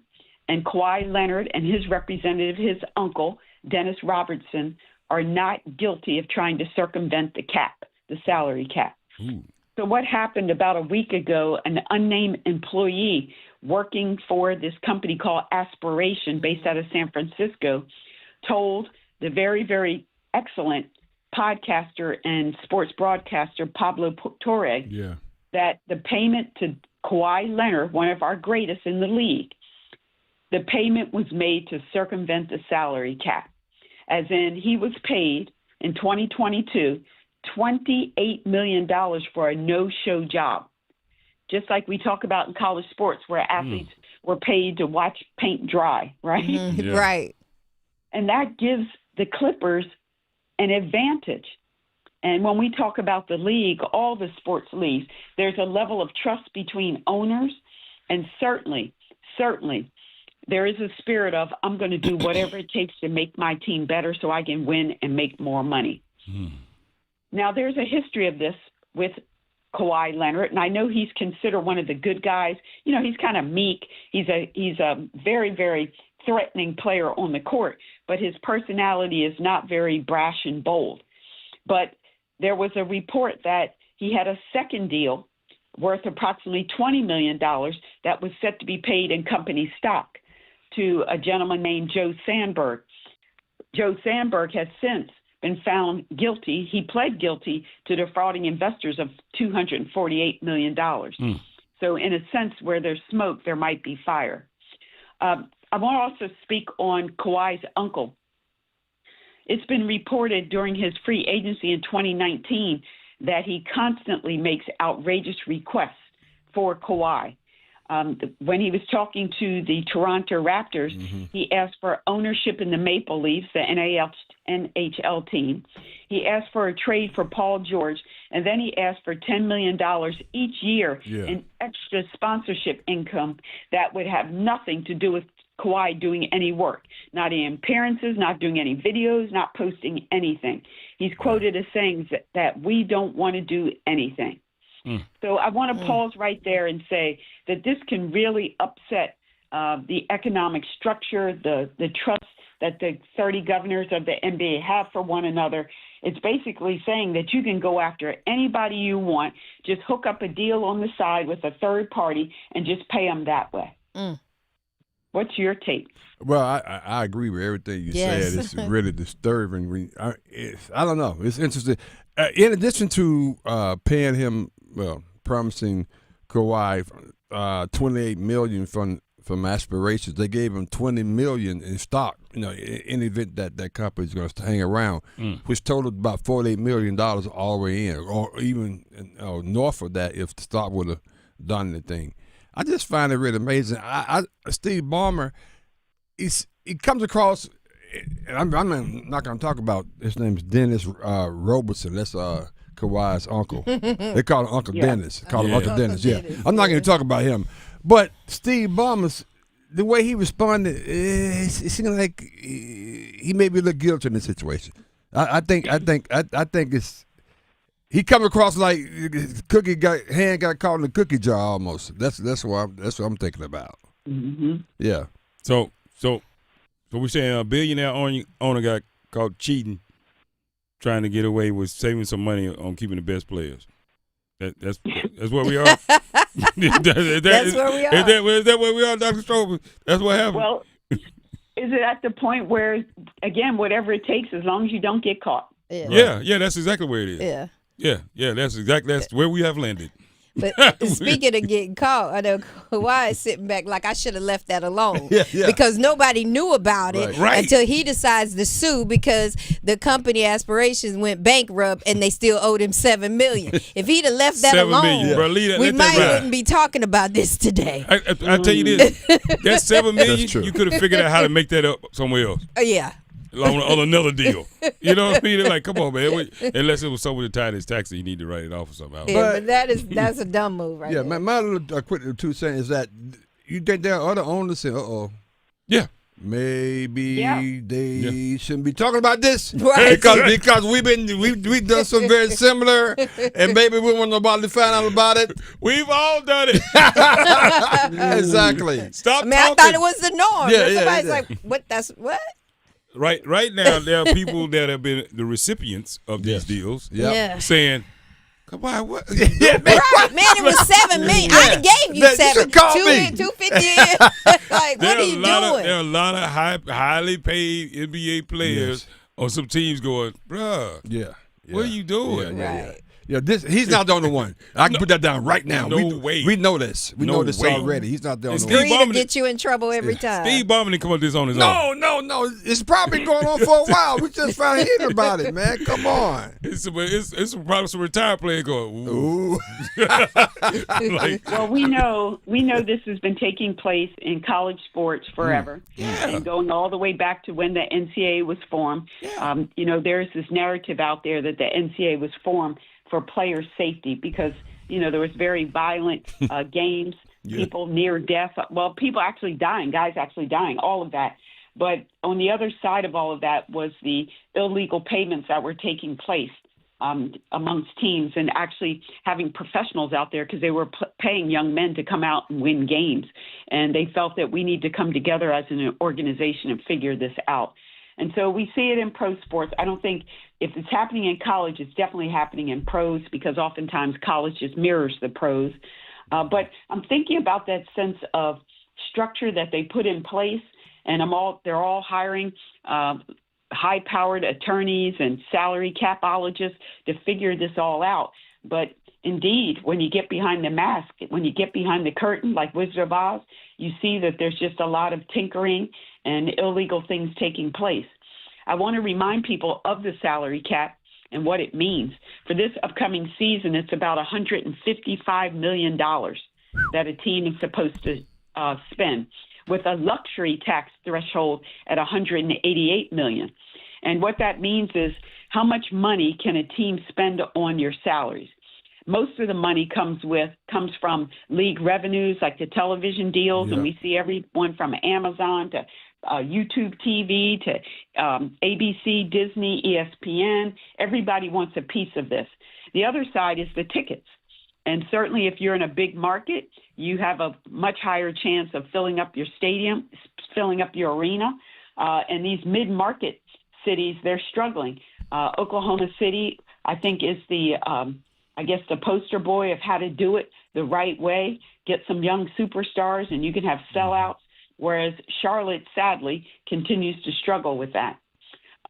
and Kawhi Leonard and his representative, his uncle, Dennis Robertson, are not guilty of trying to circumvent the cap, the salary cap. So what happened about a week ago, an unnamed employee working for this company called Aspiration, based out of San Francisco, told the very, very excellent podcaster and sports broadcaster Pablo Torre that the payment to Kawhi Leonard, one of our greatest in the league, the payment was made to circumvent the salary cap, as in he was paid in 2022 $28 million for a no-show job, just like we talk about in college sports where athletes were paid to watch paint dry, right? Right. And that gives the Clippers an advantage. And when we talk about the league, all the sports leagues, there's a level of trust between owners, and certainly, there is a spirit of, I'm going to do whatever it takes to make my team better so I can win and make more money. Now, there's a history of this with Kawhi Leonard, and I know he's considered one of the good guys. You know, he's kind of meek. He's a very, very threatening player on the court, but his personality is not very brash and bold. But there was a report that he had a second deal worth approximately $20 million that was set to be paid in company stock to a gentleman named Joe Sandberg. Joe Sandberg has since been found guilty. He pled guilty to defrauding investors of $248 million. So in a sense, where there's smoke, there might be fire. I want to also speak on Kawhi's uncle. It's been reported during his free agency in 2019 that he constantly makes outrageous requests for Kawhi. When he was talking to the Toronto Raptors, he asked for ownership in the Maple Leafs, the NHL team. He asked for a trade for Paul George, and then he asked for $10 million each year in extra sponsorship income that would have nothing to do with Kawhi doing any work, not any appearances, not doing any videos, not posting anything. He's quoted as saying that we don't want to do anything. So I want to pause right there and say that this can really upset the economic structure, the trust that the 30 governors of the NBA have for one another. It's basically saying that you can go after anybody you want, just hook up a deal on the side with a third party and just pay them that way. What's your take? Well, I agree with everything you said. It's really disturbing. I don't know. It's interesting. In addition to paying him, promising Kawhi $28 million from aspirations, they gave him $20 million in stock. You know, in the event that company's going to hang around, which totaled about $48 million all the way in, or even north of that if the stock would have done anything. I just find it really amazing. Steve Ballmer, he comes across, and I'm not going to talk about, his name is Dennis Robertson. That's Kawhi's uncle. They call him Uncle Dennis. Call him Uncle Dennis, I'm not going to talk about him. But Steve Ballmer's, the way he responded, it seemed like he made me look guilty in this situation. I think it's, he come across like his hand got caught in the cookie jar almost. That's what I'm thinking about. Yeah. So we're saying a billionaire owner got caught cheating, trying to get away with saving some money on keeping the best players. That's where we are. That's where we are. Is that where we are, Dr. Strowman? That's what happened. Well, is it at the point where, again, whatever it takes, as long as you don't get caught? Yeah, that's exactly where it is. Yeah, that's where we have landed. But speaking of getting caught, I know Kawhi is sitting back like I should have left that alone because nobody knew about it until he decides to sue because the company Aspirations went bankrupt and they still owed him $7 million. If he'd have left that alone, we wouldn't be talking about this today. I tell you this, that $7 million, you could have figured out how to make that up somewhere else. Yeah. On another deal. You know what I mean? They're like, come on, man. Unless it was someone to tie his taxi, you need to write it off or something. Yeah, but that's a dumb move right there. My little quick two cents is that you think there are other owners saying, yeah, maybe they shouldn't be talking about this because we've done something very similar and maybe we want nobody to find out about it. We've all done it. Exactly. Stop talking. I thought it was the norm. Somebody's like, what? That's what? Right now, there are people that have been the recipients of these deals saying, come on, what? Man, it was $7 million. I gave you $7. $250. Like, what are you doing? There are a lot of highly paid NBA players on some teams going, bruh. Yeah. What are you doing? Yeah, he's not the only one. I can put that down right now. No way. We know this. We know this already. He's not the only one. Free to get you in trouble every time. Steve Ballmer didn't come up with this on his own. No. It's probably going on for a while. We just finally hearing about it, man. Come on. It's probably some retired player going, ooh. Well, we know this has been taking place in college sports forever, and going all the way back to when the NCAA was formed. There's this narrative out there that the NCAA was formed for player safety because there was very violent games, people near death. Well, people actually dying, guys actually dying, all of that. But on the other side of all of that was the illegal payments that were taking place amongst teams and actually having professionals out there because they were paying young men to come out and win games. And they felt that we need to come together as an organization and figure this out. And so we see it in pro sports. I don't think if it's happening in college, it's definitely happening in pros because oftentimes college just mirrors the pros. But I'm thinking about that sense of structure that they put in place, and they're all hiring high-powered attorneys and salary capologists to figure this all out. But indeed, when you get behind the mask, when you get behind the curtain like Wizard of Oz, you see that there's just a lot of tinkering and illegal things taking place. I want to remind people of the salary cap and what it means. For this upcoming season, it's about $155 million that a team is supposed to spend, with a luxury tax threshold at $188 million. And what that means is how much money can a team spend on your salaries? Most of the money comes from league revenues like the television deals, and we see everyone from Amazon to YouTube TV to ABC, Disney, ESPN. Everybody wants a piece of this. The other side is the tickets. And certainly if you're in a big market, you have a much higher chance of filling up your stadium, filling up your arena. And these mid-market cities, they're struggling. Oklahoma City, I think, is the poster boy of how to do it the right way. Get some young superstars and you can have sellouts, whereas Charlotte, sadly, continues to struggle with that.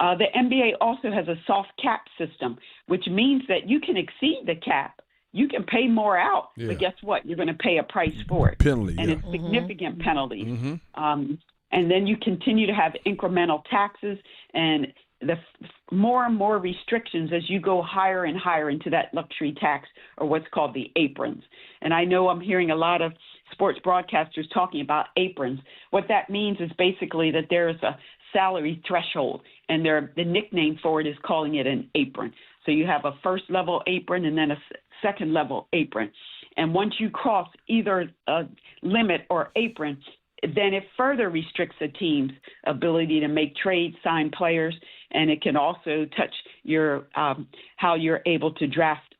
The NBA also has a soft cap system, which means that you can exceed the cap. You can pay more out, but guess what? You're going to pay a price for it. Penalty, and it's significant penalties. And then you continue to have incremental taxes and the more and more restrictions as you go higher and higher into that luxury tax, or what's called the aprons. And I know I'm hearing a lot of sports broadcasters talking about aprons. What that means is basically that there is a salary threshold, and the nickname for it is calling it an apron. So you have a first-level apron and then a second-level apron. And once you cross either a limit or apron, then it further restricts a team's ability to make trades, sign players, and it can also touch your how you're able to draft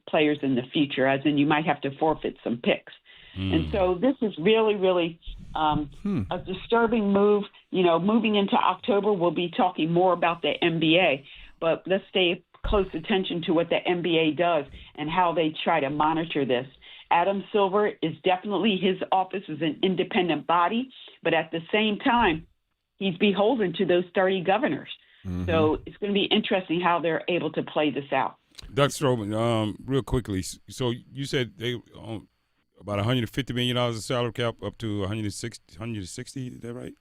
players in the future, as in you might have to forfeit some picks. And so this is really, really a disturbing move. Moving into October, we'll be talking more about the NBA, but let's stay close attention to what the NBA does and how they try to monitor this. Adam Silver is definitely, his office is an independent body, but at the same time, he's beholden to those 30 governors. So it's going to be interesting how they're able to play this out. Dr. Strowman, real quickly, so you said they own about $150 million of salary cap up to 160, is that right?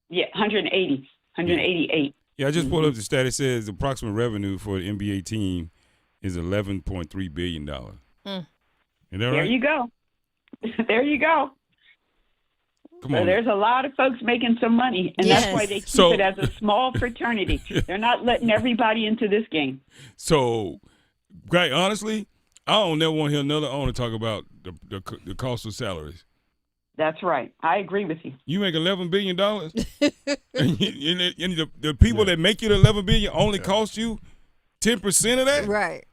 Yeah, 188. Yeah, I just pulled up the stat. It says the approximate revenue for the NBA team is $11.3 billion. Is that There right? you go. There you go. Come on. There's a lot of folks making some money, and that's why they keep it as a small fraternity. They're not letting everybody into this game. So, quite honestly, I don't never want to hear another owner talk about the cost of salaries. That's right. I agree with you. You make $11 billion, and the people that make you the $11 billion only cost you 10% of that? Right.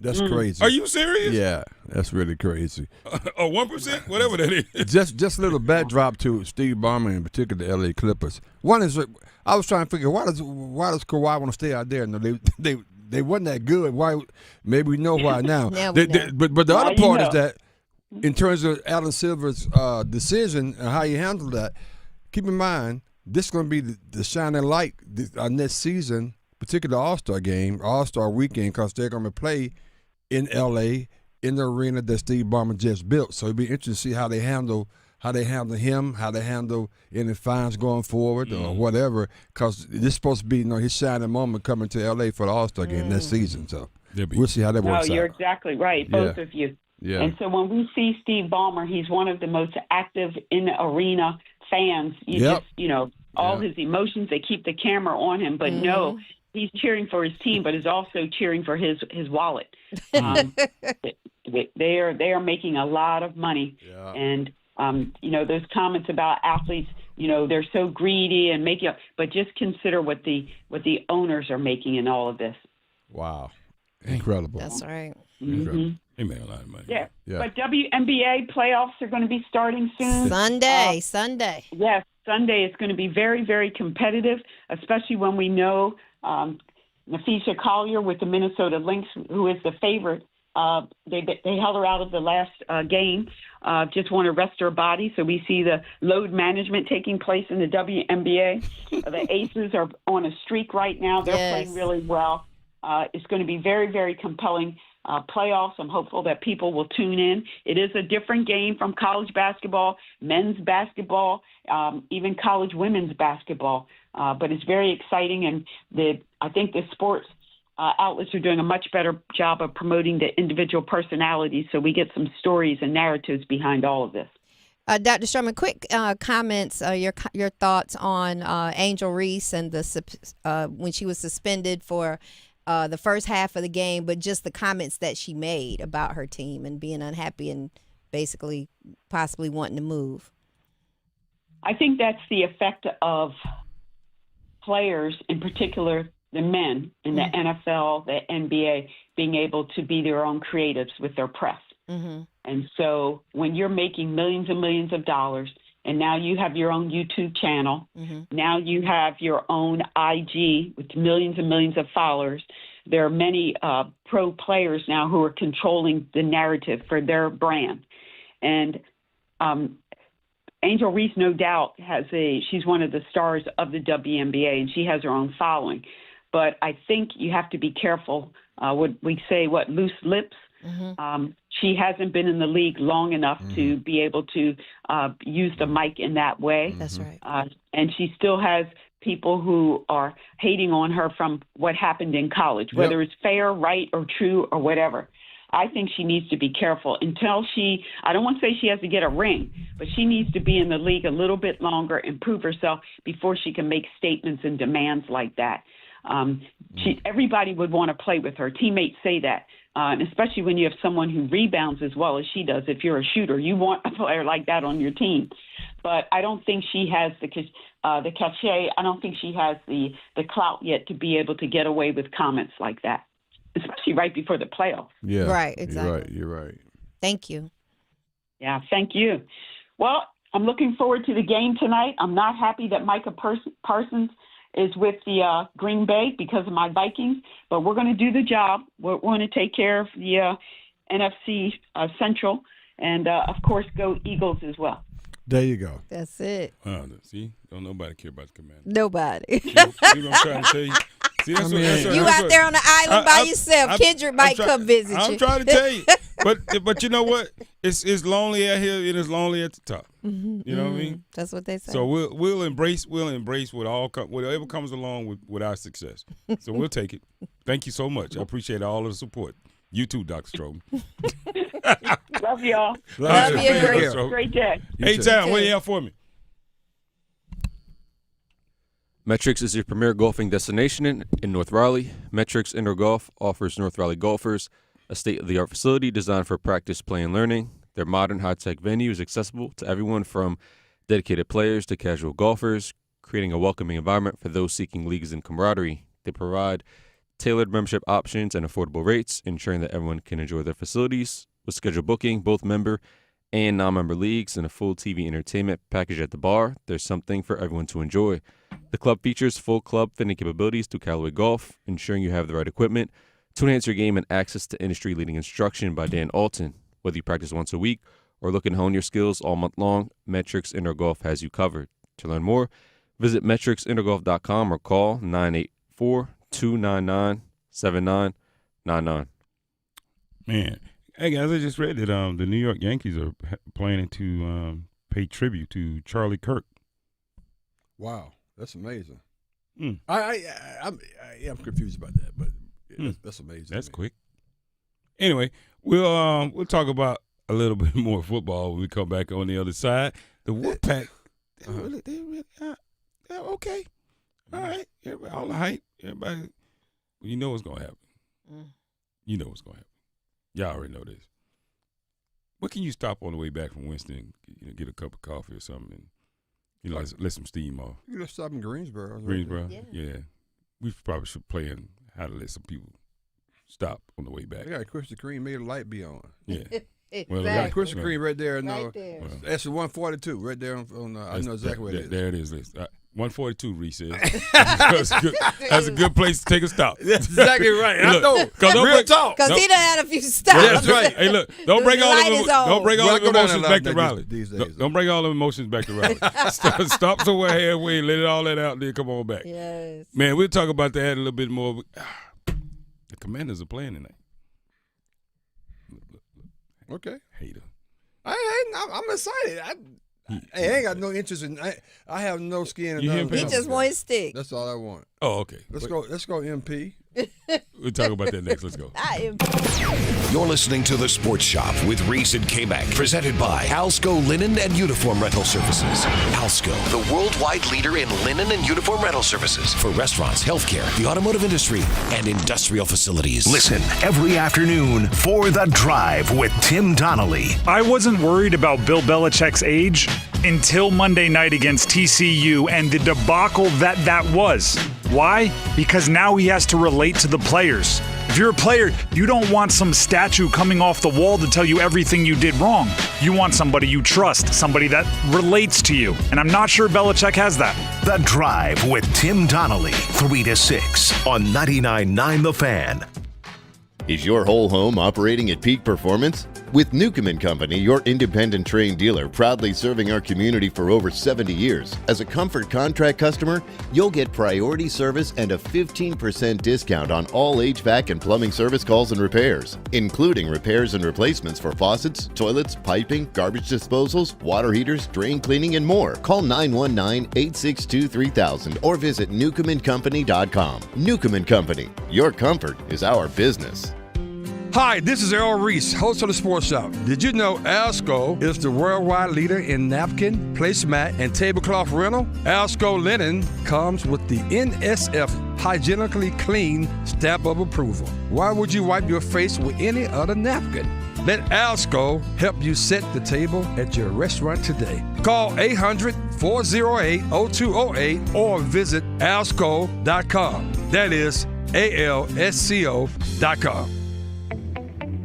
That's crazy. Are you serious? Yeah, that's really crazy. Or 1%, whatever that is. Just a little backdrop to Steve Ballmer, in particular the LA Clippers. One is, I was trying to figure, why does Kawhi want to stay out there? No, they wasn't that good. Why? Maybe we know why now. Now we know. But the other part is that, in terms of Adam Silver's decision and how he handled that, keep in mind, this is going to be the shining light on this season, particularly the All-Star game, All-Star weekend, because they're going to play in L.A. in the arena that Steve Ballmer just built. So it'd be interesting to see how they handle him, how they handle any fines going forward or whatever. Because this is supposed to be his shining moment coming to L.A. for the All-Star game next season. So we'll see how that works out. No, you're exactly right, both of you. Yeah. And so when we see Steve Ballmer, he's one of the most active in-arena fans. All his emotions, they keep the camera on him. But no, he's cheering for his team, but is also cheering for his wallet. They are making a lot of money. Yeah. And, those comments about athletes, they're so greedy and but just consider what the owners are making in all of this. Wow. Incredible. That's right. Mm-hmm. They made a lot of money. Yeah. But WNBA playoffs are going to be starting soon. Sunday. Yes, Sunday is going to be very, very competitive, especially when we know Nafisa Collier with the Minnesota Lynx, who is the favorite. They held her out of the last game, just want to rest her body. So we see the load management taking place in the WNBA. The Aces are on a streak right now. They're playing really well. It's going to be very, very compelling playoffs. I'm hopeful that people will tune in. It is a different game from college basketball, men's basketball, even college women's basketball. But it's very exciting, and I think the sports outlets are doing a much better job of promoting the individual personalities, so we get some stories and narratives behind all of this. Dr. Stroman, quick comments, your thoughts on Angel Reese and when she was suspended for the first half of the game, but just the comments that she made about her team and being unhappy and basically possibly wanting to move. I think that's the effect of players, in particular the men in the NFL, the NBA, being able to be their own creatives with their press. Mm-hmm. And so when you're making millions and millions of dollars, and now you have your own YouTube channel, now you have your own IG with millions and millions of followers, there are many pro players now who are controlling the narrative for their brand. And Angel Reese, no doubt, she's one of the stars of the WNBA, and she has her own following. But I think you have to be careful. Loose lips? She hasn't been in the league long enough to be able to use the mic in that way. That's right. And she still has people who are hating on her from what happened in college, whether it's fair, right, or true, or whatever. I think she needs to be careful until I don't want to say she has to get a ring, but she needs to be in the league a little bit longer and prove herself before she can make statements and demands like that. Everybody would want to play with her. Teammates say that, and especially when you have someone who rebounds as well as she does. If you're a shooter, you want a player like that on your team. But I don't think she has the cachet. I don't think she has the clout yet to be able to get away with comments like that, especially right before the playoffs. Yeah, right, exactly. You're right. Thank you. Yeah, thank you. Well, I'm looking forward to the game tonight. I'm not happy that Micah Parsons is with the Green Bay because of my Vikings, but we're going to do the job. We're going to take care of the NFC Central and, of course, go Eagles as well. There you go. That's it. See, don't nobody care about the Commanders. Nobody. See what I'm trying to tell you? See, you out there on the island by yourself. Kendrick might come visit you. I'm trying to tell you. But you know what? It's lonely out here. It is lonely at the top. You know what I mean? That's what they say. So we'll embrace whatever comes along with our success. So we'll take it. Thank you so much. I appreciate all of the support. You too, Dr. Stroman. Love y'all. Love you. Great day. Hey, John, what do you have for me? Metrics is your premier golfing destination in North Raleigh. Metrics Indoor Golf offers North Raleigh golfers a state-of-the-art facility designed for practice, play, and learning. Their modern, high-tech venue is accessible to everyone from dedicated players to casual golfers, creating a welcoming environment for those seeking leagues and camaraderie. They provide tailored membership options and affordable rates, ensuring that everyone can enjoy their facilities. With scheduled booking, both member and non-member leagues, and a full TV entertainment package at the bar, there's something for everyone to enjoy. The club features full club fitting capabilities through Callaway Golf, ensuring you have the right equipment to enhance your game and access to industry-leading instruction by Dan Alton. Whether you practice once a week or look and hone your skills all month long, Metrics Indoor Golf has you covered. To learn more, visit metricsindoorgolf.com or call 984-299-7999. Man, hey guys, I just read that the New York Yankees are planning to pay tribute to Charlie Kirk. Wow, that's amazing. Mm. I'm confused about that, but that's amazing. That's quick. Anyway, we'll talk about a little bit more football when we come back on the other side. The Wolfpack, they're okay. All right, everybody, all the hype. Everybody, you know what's gonna happen. You know what's gonna happen. Y'all already know this. What can you stop on the way back from Winston? Get a cup of coffee or something, and let some steam off. You let's stop in Greensboro. Greensboro, yeah. We probably should play in how to let some people stop on the way back. Yeah, Krispy Kreme made a light be on. Yeah. Exactly. Well, got Krispy Kreme right there. Right there. That's 142 right there on I know exactly where it is. There it is. 142, Reese says. That's a good place to take a stop. That's exactly right. I know. Real talk. Because he done had a few stops. Yeah, that's right. Hey, look, don't bring all the emotions back to Raleigh. These days, don't bring all the emotions back to Raleigh. Stop somewhere halfway, let all that out, then come on back. Yes. Man, we'll talk about that a little bit more. The Commanders are playing tonight. Okay. Hater. I'm excited. I ain't got no interest in. I have no skin in He nothing. just wants stick. That's all I want. Oh, okay. Let's go, MP. We'll talk about that next. Let's go. You're listening to The Sports Shop with Reese and Kmac, presented by Alsco Linen and Uniform Rental Services. Alsco, the worldwide leader in linen and uniform rental services for restaurants, healthcare, the automotive industry, and industrial facilities. Listen every afternoon for The Drive with Tim Donnelly. I wasn't worried about Bill Belichick's age until Monday night against TCU and the debacle that was. Why? Because now he has to relate to the players. If you're a player, you don't want some statue coming off the wall to tell you everything you did wrong. You want somebody you trust, somebody that relates to you. And I'm not sure Belichick has that. The Drive with Tim Donnelly, 3 to 6 on 99.9 The Fan. Is your whole home operating at peak performance? With Newcomb & Company, your independent trained dealer, proudly serving our community for over 70 years. As a Comfort contract customer, you'll get priority service and a 15% discount on all HVAC and plumbing service calls and repairs, including repairs and replacements for faucets, toilets, piping, garbage disposals, water heaters, drain cleaning, and more. Call 919-862-3000 or visit newcombandcompany.com. Newcomb & Company, your comfort is our business. Hi, this is Earl Reese, host of The Sports Shop. Did you know Alsco is the worldwide leader in napkin, placemat, and tablecloth rental? Alsco Linen comes with the NSF Hygienically Clean stamp of approval. Why would you wipe your face with any other napkin? Let Alsco help you set the table at your restaurant today. Call 800-408-0208 or visit alsco.com. That is ALSCO.com.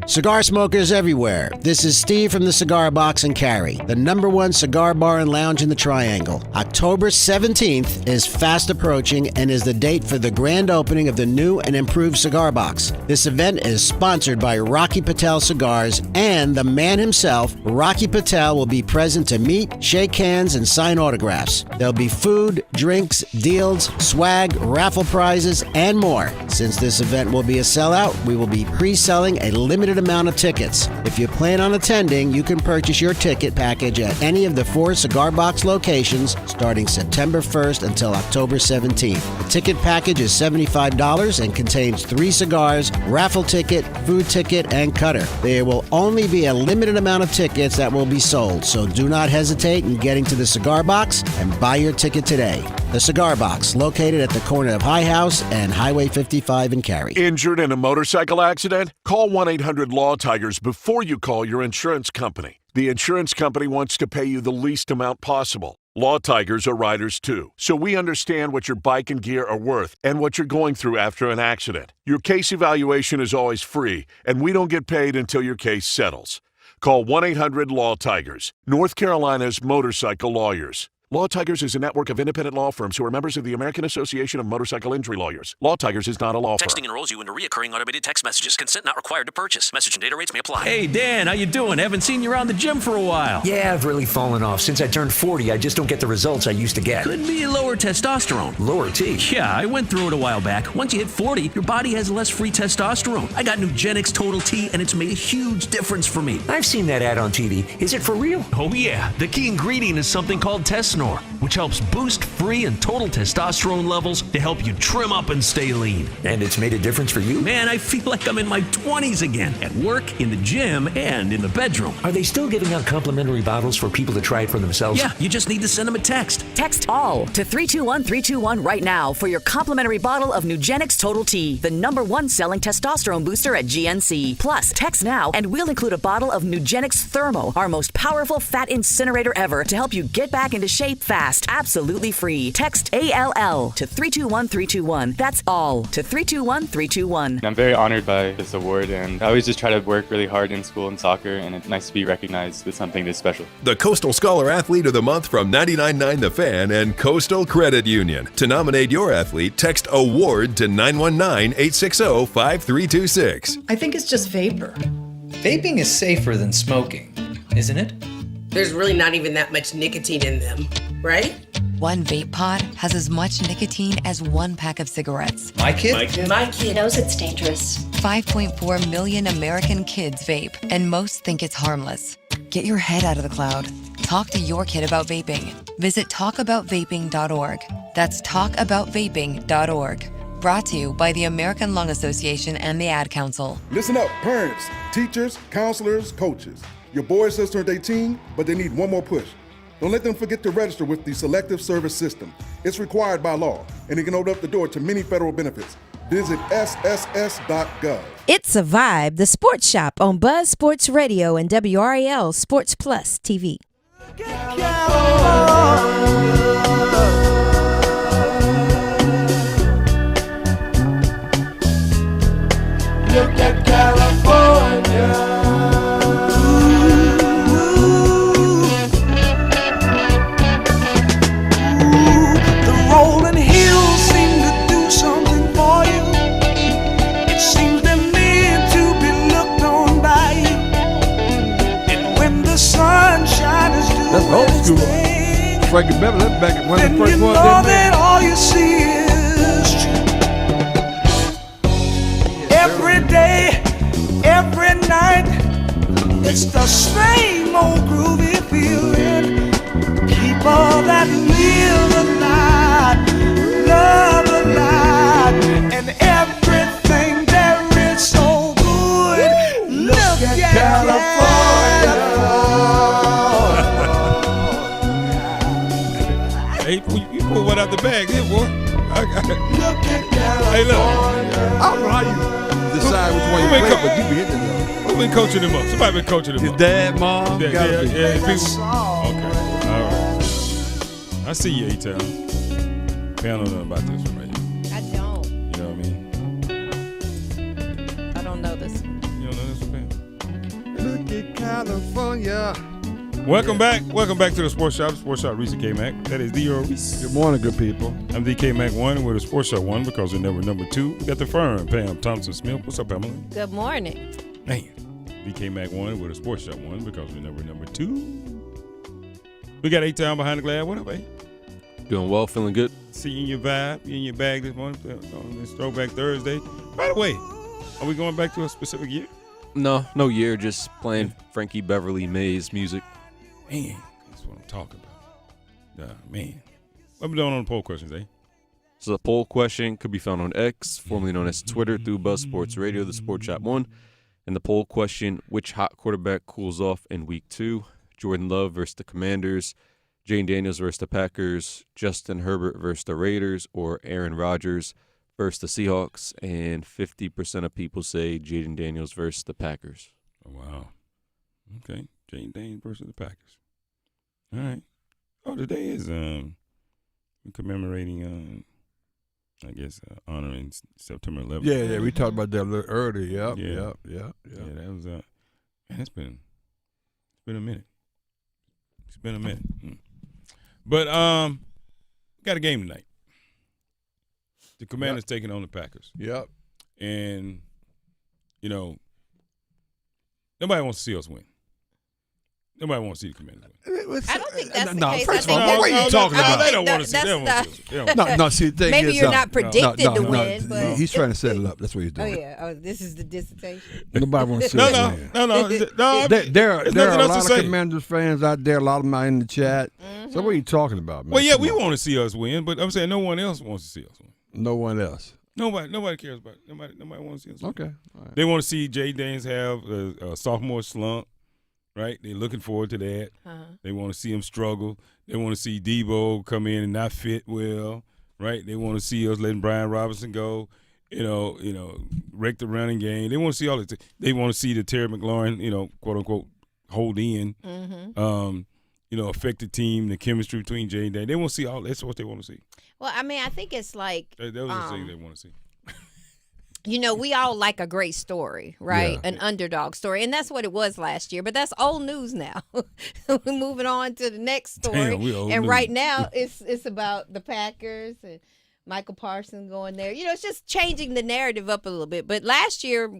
Cigar smokers everywhere, this is Steve from the Cigar Box and Carry, the #1 cigar bar and lounge in the Triangle. October 17th is fast approaching and is the date for the grand opening of the new and improved Cigar Box. This event is sponsored by Rocky Patel Cigars, and the man himself, Rocky Patel, will be present to meet, shake hands, and sign autographs. There'll be food, drinks, deals, swag, raffle prizes, and more. Since this event will be a sellout, we will be pre-selling a limited amount of tickets. If you plan on attending, you can purchase your ticket package at any of the 4 Cigar Box locations starting September 1st until October 17th. The ticket package is $75 and contains 3 cigars, raffle ticket, food ticket, and cutter. There will only be a limited amount of tickets that will be sold, so do not hesitate in getting to the Cigar Box and buy your ticket today. The Cigar Box, located at the corner of High House and Highway 55 in Cary. Injured in a motorcycle accident? Call 1-800-LAW-TIGERS before you call your insurance company. The insurance company wants to pay you the least amount possible. Law Tigers are riders too, so we understand what your bike and gear are worth and what you're going through after an accident. Your case evaluation is always free, and we don't get paid until your case settles. Call 1-800-LAW-TIGERS, North Carolina's motorcycle lawyers. Law Tigers is a network of independent law firms who are members of the American Association of Motorcycle Injury Lawyers. Law Tigers is not a law firm. Texting enrolls you into recurring automated text messages. Consent not required to purchase. Message and data rates may apply. Hey, Dan, how you doing? Haven't seen you around the gym for a while. Yeah, I've really fallen off. Since I turned 40, I just don't get the results I used to get. Could be lower testosterone. Lower T? Yeah, I went through it a while back. Once you hit 40, your body has less free testosterone. I got Nugenix Total T, and it's made a huge difference for me. I've seen that ad on TV. Is it for real? Oh, yeah. The key ingredient is something called Tesnor, which helps boost free and total testosterone levels to help you trim up and stay lean. And it's made a difference for you? Man, I feel like I'm in my 20s again, at work, in the gym, and in the bedroom. Are they still giving out complimentary bottles for people to try it for themselves? Yeah, you just need to send them a text. Text ALL to 321-321 right now for your complimentary bottle of Nugenix Total T, the #1 selling testosterone booster at GNC. Plus, text now and we'll include a bottle of Nugenix Thermo, our most powerful fat incinerator ever, to help you get back into shape fast. Absolutely free. Text ALL to 321-321. That's ALL to 321-321. I'm very honored by this award, and I always just try to work really hard in school and soccer, and it's nice to be recognized with something this special. The Coastal Scholar Athlete of the Month from 99.9 The Fan and Coastal Credit Union. To nominate your athlete, text AWARD to 919-860-5326. I think it's just vapor. Vaping is safer than smoking, isn't it? There's really not even that much nicotine in them, right? One vape pod has as much nicotine as one pack of cigarettes. My kid knows it's dangerous. 5.4 million American kids vape, and most think it's harmless. Get your head out of the cloud. Talk to your kid about vaping. Visit talkaboutvaping.org. That's talkaboutvaping.org. Brought to you by the American Lung Association and the Ad Council. Listen up, parents, teachers, counselors, coaches. Your boys just turned 18, but they need one more push. Don't let them forget to register with the Selective Service System. It's required by law, and it can open up the door to many federal benefits. Visit sss.gov. It's a Vibe, the Sports Shop on Buzz Sports Radio and WRAL Sports Plus TV. Look at California. Rolling hills seem to do something for you. It seems they're meant to be looked on by you. And when the sunshine is doing That's old school. Frankie Beverly, that's back at one of the first ones know they that made. all you see is true. Every day, every night, it's the same old groovy feeling. People that live alive, love alive, and everything there is so good. Look at California. Hey, you pull one out the bag here, boy. Look at California. Hey, look. I don't know how you decide which one you play, but you be hitting them. Who's been coaching him up? Somebody been coaching him His up. dad, mom, Yeah, gotta be. people. Okay, all right. I see you, A-Town. Man, I don't know about this one right here. I don't. You know what I mean? I don't know this. You don't know this one, man? Look at California. Welcome back. Welcome back to the Sports Shop. Sports Shop, Reese and Kmac. That is the Reese. Good morning, good people. I'm the Kmac 1. We're the Sports Shop 1 because we're never number 2. We got the firm, Pam Thompson-Smith. What's up, Pamela? Good morning. Man. The Kmac 1. We're the Sports Shop 1 because we're never number 2. We got A-Town behind the glass. What up, A? Doing well, feeling good. See you in your vibe, you in your bag this morning on this Throwback Thursday. By the way, are we going back to a specific year? No year, just playing Frankie Beverly Mays music. Man, that's what I'm talking about. Man. What we doing on the poll questions, eh? So the poll question could be found on X, formerly known as Twitter, through Buzz Sports Radio, the Sports Shop 1. And the poll question, which hot quarterback cools off in Week 2? Jordan Love versus the Commanders, Jane Daniels versus the Packers, Justin Herbert versus the Raiders, or Aaron Rodgers versus the Seahawks. And 50% of people say Jaden Daniels versus the Packers. Oh, wow. Okay. Jane Daniels versus the Packers. All right. Oh, today is commemorating I guess honoring September 11th. Yeah, we talked about that a little earlier. Yep. Yeah, that was man, it's been a minute. It's been a minute. But got a game tonight. The Commanders taking on the Packers. Yep. And, you know, nobody wants to see us win. Nobody wants to see the Commanders win. I don't think that's the No, case. first I of all, think what are you talking about? They don't want to see. They don't want to see us. No, see, the thing maybe is, you're not predicted to win, but he's trying to set it up. That's what he's oh doing. yeah, oh this is the dissertation. Nobody wants to see us win. No. There are There's a nothing else lot to of say. Commanders fans out there. A lot of them are in the chat. So what are you talking about, man? Well, yeah, Come we on. want to see us win, but I'm saying no one else wants to see us win. No one else. Nobody cares about it. Nobody wants to see us win. Okay. All right. They want to see Jay Danes have a sophomore slump, right? They're looking forward to that. They want to see him struggle. They want to see Debo come in and not fit well, right? They want to see us letting Brian Robinson go, you know, wreck the running game. They want to see all this. They want to see the Terry McLaurin, quote unquote, hold in, affect the team, the chemistry between Jay and Dane. They want to see all. That's what they want to see. Well, I mean, I think it's like Those are the things they want to see. We all like a great story, right? Yeah. An underdog story. And that's what it was last year. But that's old news now. We're moving on to the next story. Damn, we old and news. right now it's about the Packers and Michael Parsons going there. It's just changing the narrative up a little bit. But last year,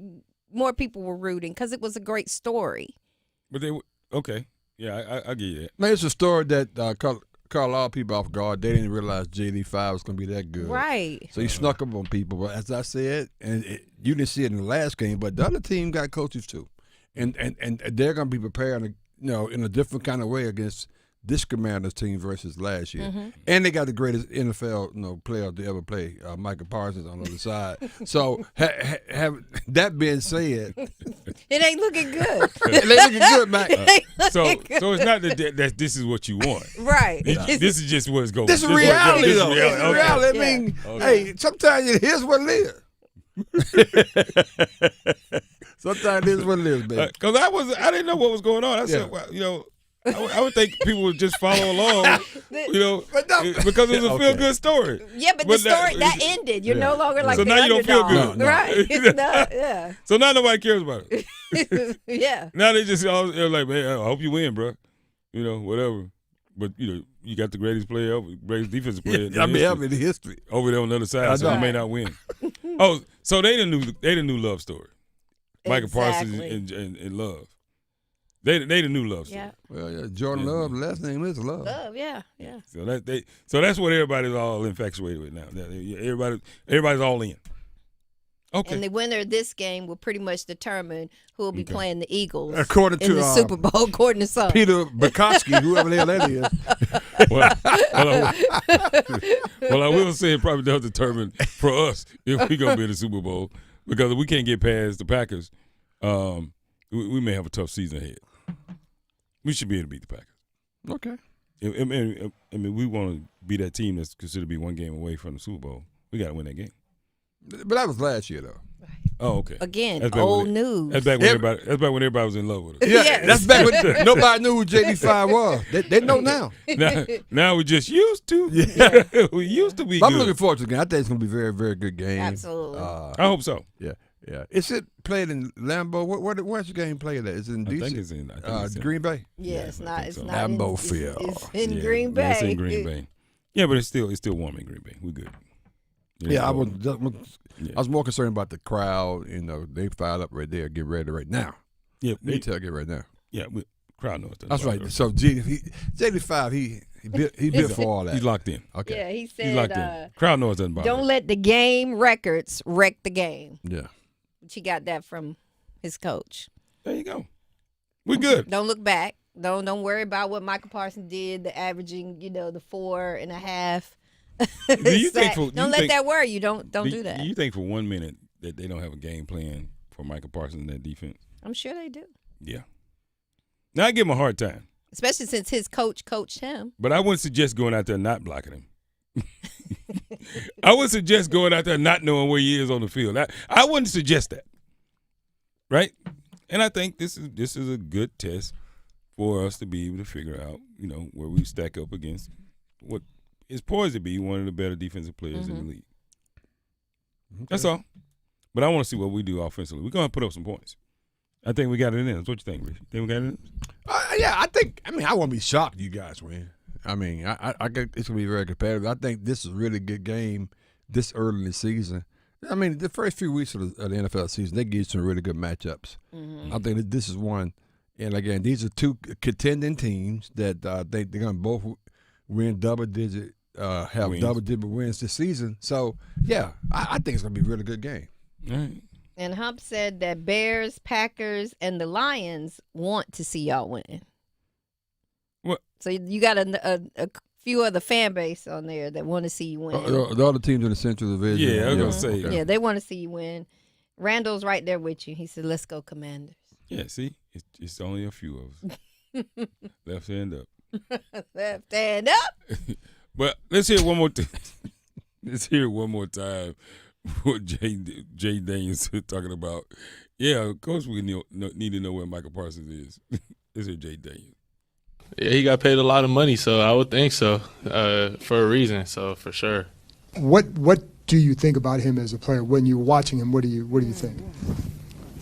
more people were rooting because it was a great story. But okay. Yeah, I get you that. Man, it's a story that caught a lot of people off guard. They didn't realize JD5 was going to be that good. Right. So he snuck up on people. But as I said, and you didn't see it in the last game, but the other team got coaches too. And they're going to be prepared, in a different kind of way against this Commanders team versus last year. Mm-hmm. And they got the greatest NFL player to ever play, Michael Parsons on the other side. So have that being said, it ain't looking good. it ain't looking good, man. So it's not that this is what you want. Right. This is just what's going. This is reality, though. This is reality. Reality. I mean, hey, sometimes here's what it is. Sometimes it is what it is, baby. Because I didn't know what was going on. I said, well, I would think people would just follow along, because it was a feel-good story. Yeah, but the story that ended. You're no longer like so the now you underdog. don't feel good, right? Yeah. So now nobody cares about it. Yeah. Now they just they're like, man, I hope you win, bro. Whatever. But you got the greatest player, greatest defensive player. In the history over there on the other side, so you may not win. So they the new love story. Michael Parsons and Love. They the new Love story. Yeah. Well, yeah, Jordan Love. The last name is Love. Love, yeah. So that's what everybody's all infatuated with now. Everybody's all in. Okay. And the winner of this game will pretty much determine who will be playing the Eagles according in to the Super Bowl, according to some. Peter Bukowski, whoever the hell that is. Well, I will say it probably does determine for us if we're going to be in the Super Bowl, because if we can't get past the Packers, we may have a tough season ahead. We should be able to beat the Packers. Okay. I mean, we want to be that team that's considered to be one game away from the Super Bowl. We got to win that game. But that was last year, though. Oh, okay. Again, old news. That's back when everybody was in love with us. Yeah, that's back when nobody knew who JD5 was. They know now. Now we just used to. Yeah. We used to be good. I'm looking forward to the game. I think it's going to be a very, very good game. Absolutely. I hope so. Yeah. Is it played in Lambeau? Where's the game played at? Is it in DC? I think it's in Green Bay? Yeah, it's not. It's not Lambeau Field. It's in Green Bay. It's in Green Bay. Yeah, but it's still warm in Green Bay. We're good. I was more concerned about the crowd. They fired up right there. Get ready right now. Yeah, get right now. Yeah, crowd knows that. That's right. So JD5, he built for all that. He's locked in. Okay. Yeah, he said. He's locked in. Crowd knows that. Don't let the game records wreck the game. Yeah. She got that from his coach. There you go. We're good. Don't look back. Don't worry about what Michael Parsons did. The averaging, the 4.5. Don't let that worry you. Don't do that. Do you think for 1 minute that they don't have a game plan for Michael Parsons in that defense? I'm sure they do. Yeah. Now I give him a hard time. Especially since his coach coached him. But I wouldn't suggest going out there and not blocking him. I would suggest going out there not knowing where he is on the field. I wouldn't suggest that. Right? And I think this is a good test for us to be able to figure out, where we stack up against what is poised to be one of the better defensive players in the league. Okay. That's all. But I want to see what we do offensively. We're going to put up some points. I think we got it in us. What you think, Reese? Think we got it in us? Yeah, I want to be shocked you guys win. I mean, I think it's going to be very competitive. I think this is a really good game this early in the season. I mean, the first few weeks of the NFL season, they give you some really good matchups. I think that this is one. And, again, these are two contending teams that they're going to both win double-digit, have wins. double-digit wins this season. So, yeah, I think it's going to be a really good game. All right. And Hump said that Bears, Packers, and the Lions want to see y'all win. What? So you got a few other fan base on there that want to see you win. The other teams in the Central Division. Yeah, I was going to say. Yeah, they want to see you win. Randall's right there with you. He said, let's go, Commanders. Yeah, see? It's only a few of us. Left hand up. Left hand up. But let's hear it one more time. Let's hear it one more time. What Jay Daniels talking about. Yeah, of course we need to know where Michael Parsons is. Let's hear Jay Daniels. Yeah, he got paid a lot of money, so I would think so, for a reason. So for sure. What do you think about him as a player when you're watching him? What do you think?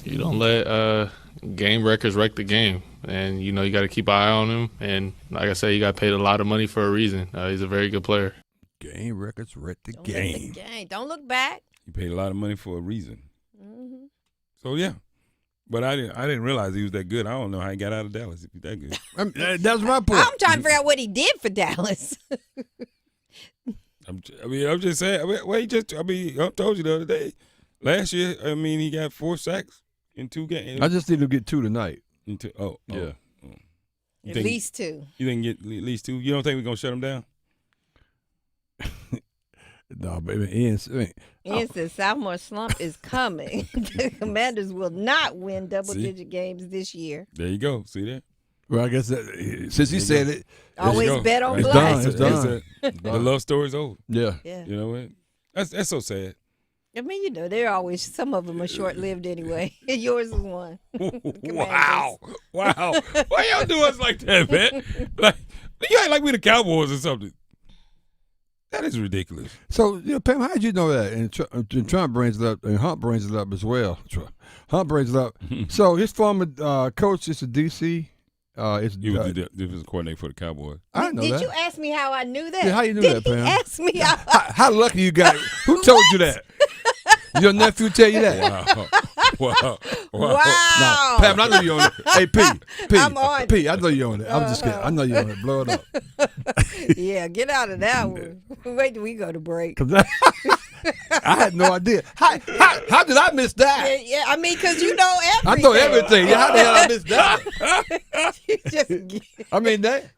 You don't let game records wreck the game, and you got to keep an eye on him. And like I said, he got paid a lot of money for a reason. He's a very good player. Game records wreck the Don't game. Don't look back. He paid a lot of money for a reason. Mm-hmm. So yeah. But I didn't realize he was that good. I don't know how he got out of Dallas if he's that good. That's my point. I'm trying to figure out what he did for Dallas. I'm just saying. I told you the other day. Last year, he got 4 sacks in 2 games. I just need to get 2 tonight. Yeah. At least 2. You didn't get at least 2? You don't think we're going to shut him down? No, baby. Ian says sophomore slump is coming. The Commanders will not win double-digit games this year. There you go. See that? Well, I guess that, since he said it. Always bet on it's black. It's done. The love story's over. Yeah. You know what? That's so sad. I mean, they're always, some of them are short-lived anyway. Yours is one. Wow. Why y'all do us like that, man? You act like we the Cowboys or something. That is ridiculous. So, Pam, how did you know that? And Trump brings it up, and Hunt brings it up as well. Hunt brings it up. So his former coach is a DC. He was the defensive coordinator for the Cowboys. I didn't know that. Did you ask me how I knew that? Yeah, how you knew that, Pam? Did he ask me how lucky you got? Who told you that? Your nephew tell you that? Wow. No, Pam, I know you on it. Hey, P, I'm on P, I know you on it. I'm just kidding. I know you on it. Blow it up. Yeah, get out of that one. Wait till we go to break. I had no idea. How did I miss that? Yeah, I mean, because you know everything. I know everything. How the hell I missed that? I mean, that.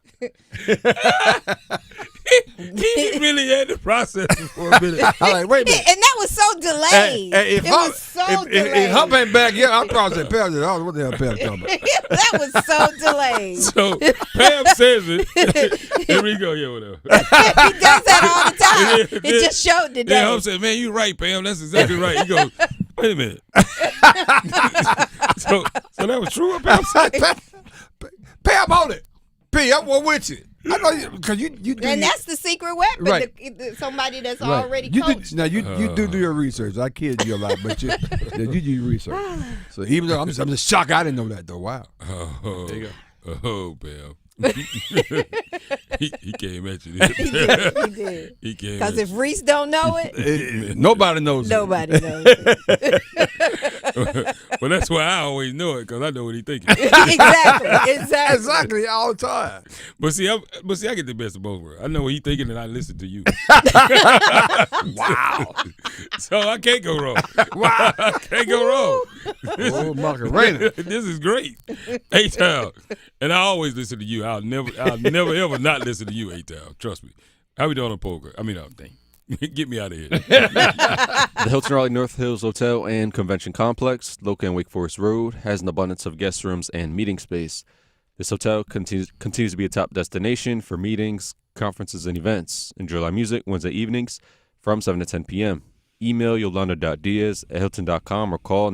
He really had to process it for a minute. I'm like, wait a minute. And that was so delayed. If Hump ain't back, I'll probably say, Pam, what the hell Pam talking about? That was so delayed. So Pam says it. Here we go. Yeah, whatever. He does that all the time. It just showed today. Yeah, Hump said, man, you're right, Pam. That's exactly right. He goes, wait a minute. So that was true, Pam? Pam on it. P, I'm with you. I know you because you do. And that's the secret weapon. Right. Somebody that's right. already you coached. You do your research. I kid you a lot, but you do your research. So even though I'm just shocked, I didn't know that though. Wow. Oh, there you go. Oh, Pam. he came at you. He did. He came. Because if Reese don't know it, nobody knows. Nobody knows it. Well, that's why I always know it because I know what he's thinking. Exactly all the time. But see, I get the best of both worlds. I know what he's thinking, and I listen to you. Wow. So I can't go wrong. Wow, I can't go wrong. Oh, Macarena. This is great. A-Town. And I always listen to you. I'll never ever not listen to you, A-Town. Trust me. How we doing on poker? Dang. Get me out of here. The Hilton Raleigh North Hills Hotel and Convention Complex, located on Wake Forest Road, has an abundance of guest rooms and meeting space. This hotel continues to be a top destination for meetings, conferences, and events. Enjoy live music Wednesday evenings from 7 to 10 p.m. Email yolanda.diaz@hilton.com or call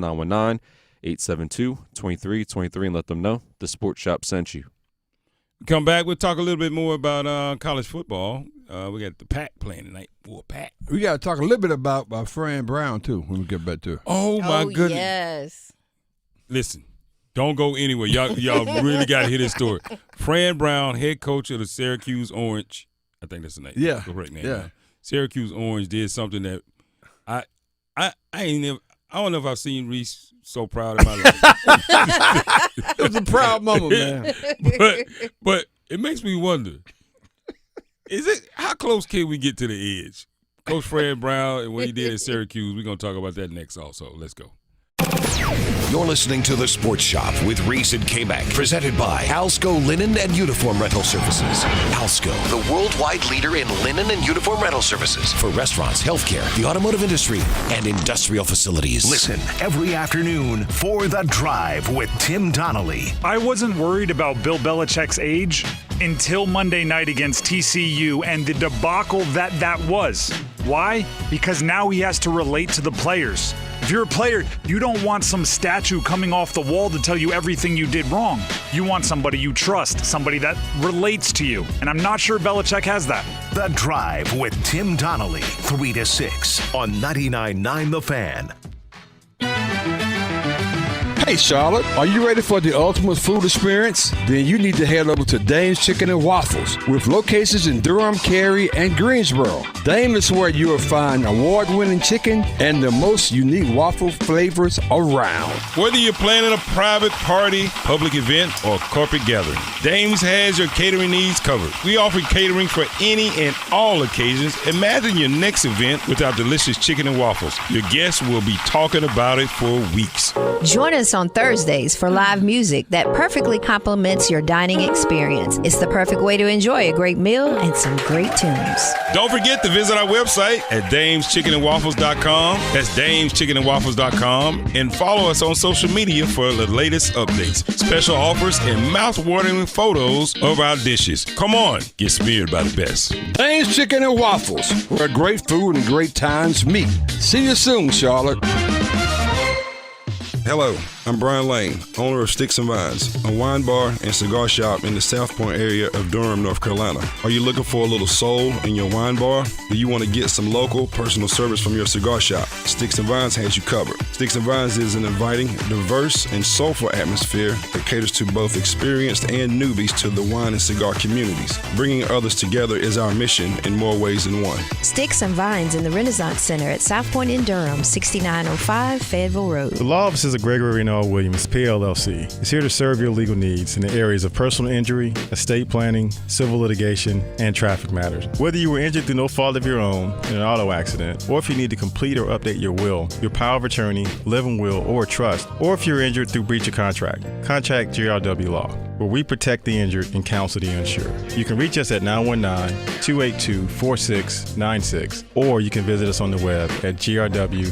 919-872-2323 and let them know the Sports Shop sent you. Come back. We'll talk a little bit more about college football. We got the Pack playing tonight. Pack. We got to talk a little bit about Fran Brown, too, when we get back to it. Oh, my goodness. Yes. Listen, Don't go anywhere. Y'all really got to hear this story. Fran Brown, head coach of the Syracuse Orange. I think that's the name. Yeah. Correct name. Yeah. Syracuse Orange did something that I ain't never. I don't know if I've seen Reese so proud in my life. It was a proud moment, man. But it makes me wonder: how close can we get to the edge? Coach Fran Brown and what he did at Syracuse. We're gonna talk about that next. Also, let's go. You're listening to The Sports Shop with Reese and Kmac, presented by Alsco Linen and Uniform Rental Services. Alsco, the worldwide leader in linen and uniform rental services for restaurants, healthcare, the automotive industry, and industrial facilities. Listen every afternoon for The Drive with Tim Donnelly. I wasn't worried about Bill Belichick's age until Monday night against TCU and the debacle that was. Why? Because now he has to relate to the players. If you're a player, you don't want some statue coming off the wall to tell you everything you did wrong. You want somebody you trust, somebody that relates to you. And I'm not sure Belichick has that. The Drive with Tim Donnelly, 3 to 6 on 99.9 The Fan. Hey, Charlotte, are you ready for the ultimate food experience? Then you need to head over to Dame's Chicken and Waffles with locations in Durham, Cary, and Greensboro. Dame is where you will find award-winning chicken and the most unique waffle flavors around. Whether you're planning a private party, public event, or corporate gathering, Dame's has your catering needs covered. We offer catering for any and all occasions. Imagine your next event with our delicious chicken and waffles. Your guests will be talking about it for weeks. Join us on Thursdays for live music that perfectly complements your dining experience. It's the perfect way to enjoy a great meal and some great tunes. Don't forget to visit our website at dameschickenandwaffles.com. That's dameschickenandwaffles.com. And follow us on social media for the latest updates, special offers, and mouth-watering photos of our dishes. Come on, get smeared by the best. Dame's Chicken and Waffles, where great food and great times meet. See you soon, Charlotte. Hello, I'm Brian Lane, owner of Sticks and Vines, a wine bar and cigar shop in the South Point area of Durham, North Carolina. Are you looking for a little soul in your wine bar? Do you want to get some local personal service from your cigar shop? Sticks and Vines has you covered. Sticks and Vines is an inviting, diverse, and soulful atmosphere that caters to both experienced and newbies to the wine and cigar communities. Bringing others together is our mission in more ways than one. Sticks and Vines in the Renaissance Center at South Point in Durham, 6905 Fayetteville Road. The law offices of Gregory and L. Williams, PLLC, is here to serve your legal needs in the areas of personal injury, estate planning, civil litigation, and traffic matters. Whether you were injured through no fault of your own in an auto accident, or if you need to complete or update your will, your power of attorney, living will, or trust, or if you're injured through breach of contract, contact GRW Law, where we protect the injured and counsel the uninsured. You can reach us at 919-282-4696, or you can visit us on the web at grw-law.com.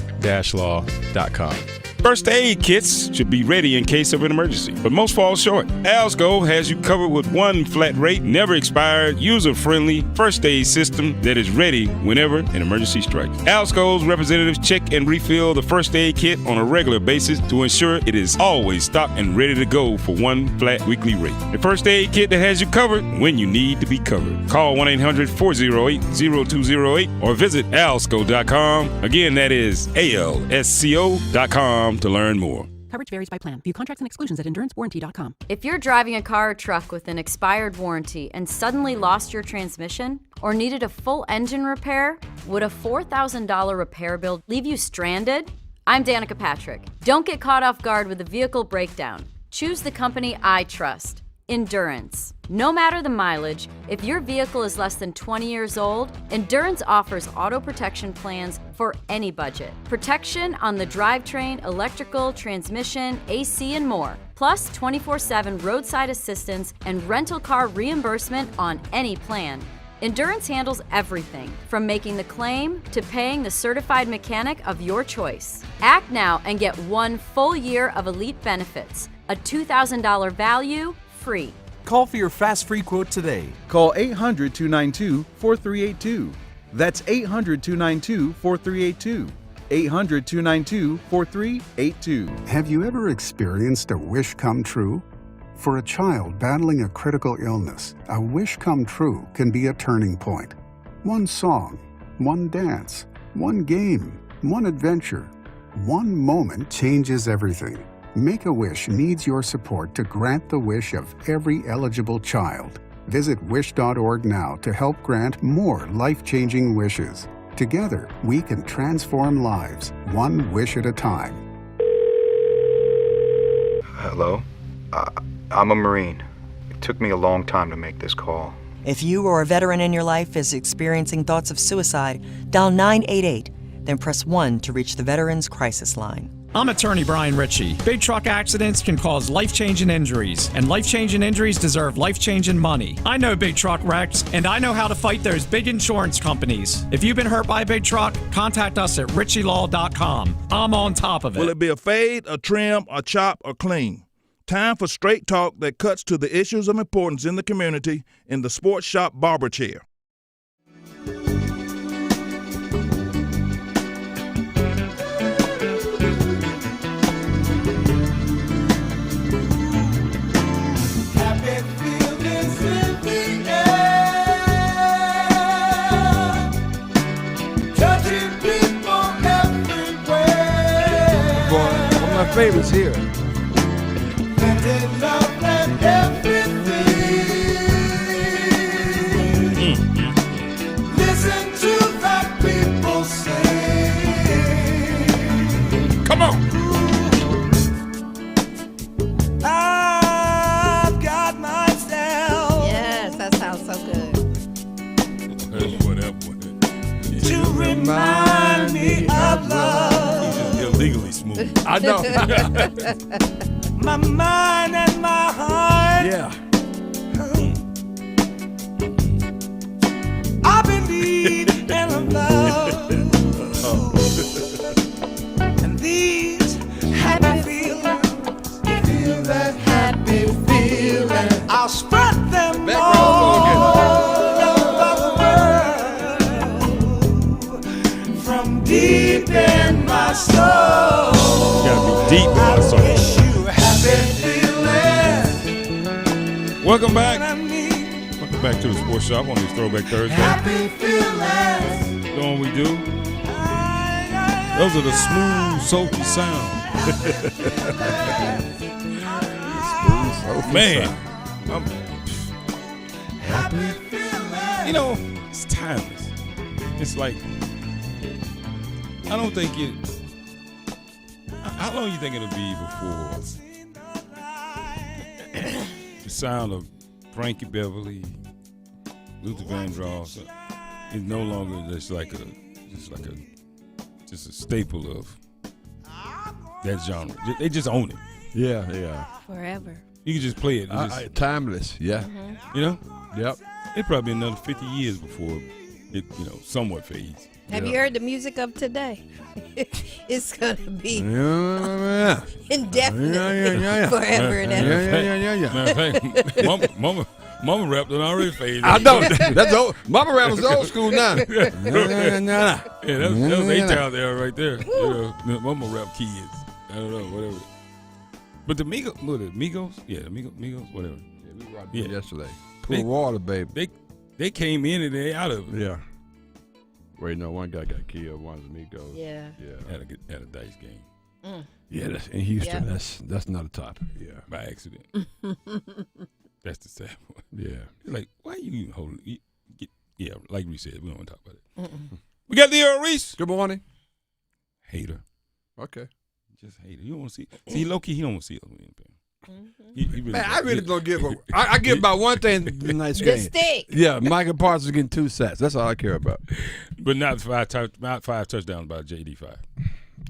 First aid kits should be ready in case of an emergency, but most fall short. Alsco has you covered with one flat rate, never expired, user-friendly first aid system that is ready whenever an emergency strikes. Alsco's representatives check and refill the first aid kit on a regular basis to ensure it is always stocked and ready to go for one flat weekly rate. The first aid kit that has you covered when you need to be covered. Call 1-800-408-0208 or visit alsco.com. Again, that is ALSCO.com to learn more. Coverage varies by plan. View contracts and exclusions at endurancewarranty.com. If you're driving a car or truck with an expired warranty and suddenly lost your transmission or needed a full engine repair, would a $4,000 repair bill leave you stranded? I'm Danica Patrick. Don't get caught off guard with a vehicle breakdown. Choose the company I trust, Endurance. No matter the mileage, if your vehicle is less than 20 years old, Endurance offers auto protection plans for any budget. Protection on the drivetrain, electrical, transmission, AC, and more. Plus 24/7 roadside assistance and rental car reimbursement on any plan. Endurance handles everything, from making the claim to paying the certified mechanic of your choice. Act now and get 1 full year of elite benefits, a $2,000 value, free. Call for your fast free quote today. Call 800-292-4382. That's 800-292-4382. 800-292-4382. Have you ever experienced a wish come true? For a child battling a critical illness, a wish come true can be a turning point. One song, one dance, one game, one adventure, one moment changes everything. Make-A-Wish needs your support to grant the wish of every eligible child. Visit wish.org now to help grant more life-changing wishes. Together, we can transform lives, one wish at a time. Hello? I'm a Marine. It took me a long time to make this call. If you or a veteran in your life is experiencing thoughts of suicide, dial 988, then press 1 to reach the Veterans Crisis Line. I'm attorney Brian Ritchie. Big truck accidents can cause life-changing injuries, and life-changing injuries deserve life-changing money. I know big truck wrecks, and I know how to fight those big insurance companies. If you've been hurt by a big truck, contact us at ritchielaw.com. I'm on top of it. Will it be a fade, a trim, a chop, or clean? Time for straight talk that cuts to the issues of importance in the community in the Sports Shop Barber Chair. My favorites here. Listen to the people sing. Come on. I've got myself. Yes, that sounds so good. Whatever. To remind me of love. He's just illegally smooth. I know. My mind and my heart. Yeah. I believe in love. And these happy feelings, feel that happy feeling. I'll spread them all over the world. From deep in my soul. You gotta be deep in my soul. Welcome back. Welcome back to the Sports Shop on this Throwback Thursday. Happy feelings. Doing what we do. Those are the smooth, soulful sounds. Man, you know, it's timeless. It's like, I don't think it. How long you think it'll be before the sound of Frankie Beverly, Luther Vandross is no longer just a staple of that genre? They just own it. Yeah. Forever. You can just play it. Timeless. Yeah. You know. Yep. It probably another 50 years before it, somewhat fades. Have you heard the music of today? It's gonna be indefinite, forever and ever. Mama rap done already faded. I know. That's old. Mama rap was old school now. Yeah, that was A-Town there right there. Mama rap kids. I don't know, whatever. But the Migos? Yeah, the Migos, whatever. Yeah, we rocked it yesterday. Cool water, baby. They came in and they out of it. Yeah. Wait, no, one guy got killed. One of the Migos. Yeah. Had a dice game. Yeah, that's in Houston. Yep. That's not a topic. Yeah. By accident. That's the sad one. Yeah. Like, why you even holding it? Yeah, like we said, we don't want to talk about it. We got the Reese. Good morning. Hater. Okay. Just hater. You don't want to see. See, low-key, he don't want to see us win. He really man, I really don't give a. I give about one thing the night's game. The stick. Yeah, Michael Parsons getting 2 sacks. That's all I care about. But not five touchdowns by JD5.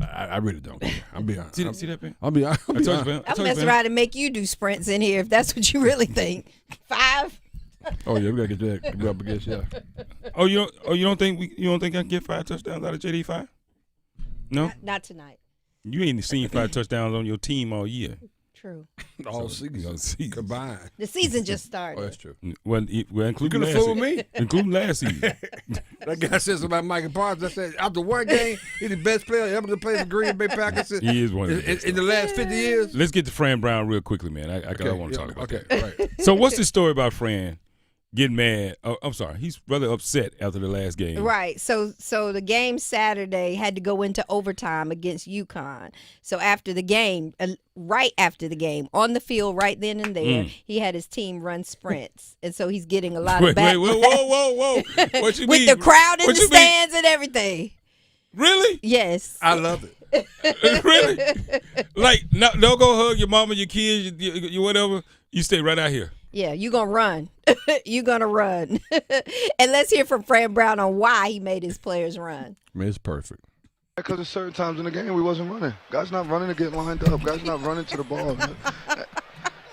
I really don't care. I'm being honest. See that, man? I'll be honest. I'm messing around and make you do sprints in here if that's what you really think. 5. Oh yeah, we gotta get that up against you. You don't think I can get 5 touchdowns out of JD5? No, not tonight. You ain't seen 5 touchdowns on your team all year. True. All season combined. The season just started. Oh, that's true. Well, including last season. Me? Including last season. That guy says about Michael Parsons. I said after one game, he's the best player ever to play for Green Bay Packers. He is one of the best in the last 50 years. Let's get to Fran Brown real quickly, man. I want to talk about that. Okay, right. So what's the story about Fran? getting mad. Oh, I'm sorry. He's rather upset after the last game. Right. So the game Saturday had to go into overtime against UConn. So after the game, right after the game, on the field right then and there, he had his team run sprints. And so he's getting a lot of backlash. Whoa. What you With mean? the crowd in What the you mean? stands and everything. Really? Yes. I love it. Really? Like, no, don't go hug your mama, your kids, your whatever. You stay right out here. Yeah, you're going to run. You're going to run. And let's hear from Fran Brown on why he made his players run. I mean, it's perfect. Because there's certain times in the game we wasn't running. Guys not running to get lined up. Guys not running to the ball. Man.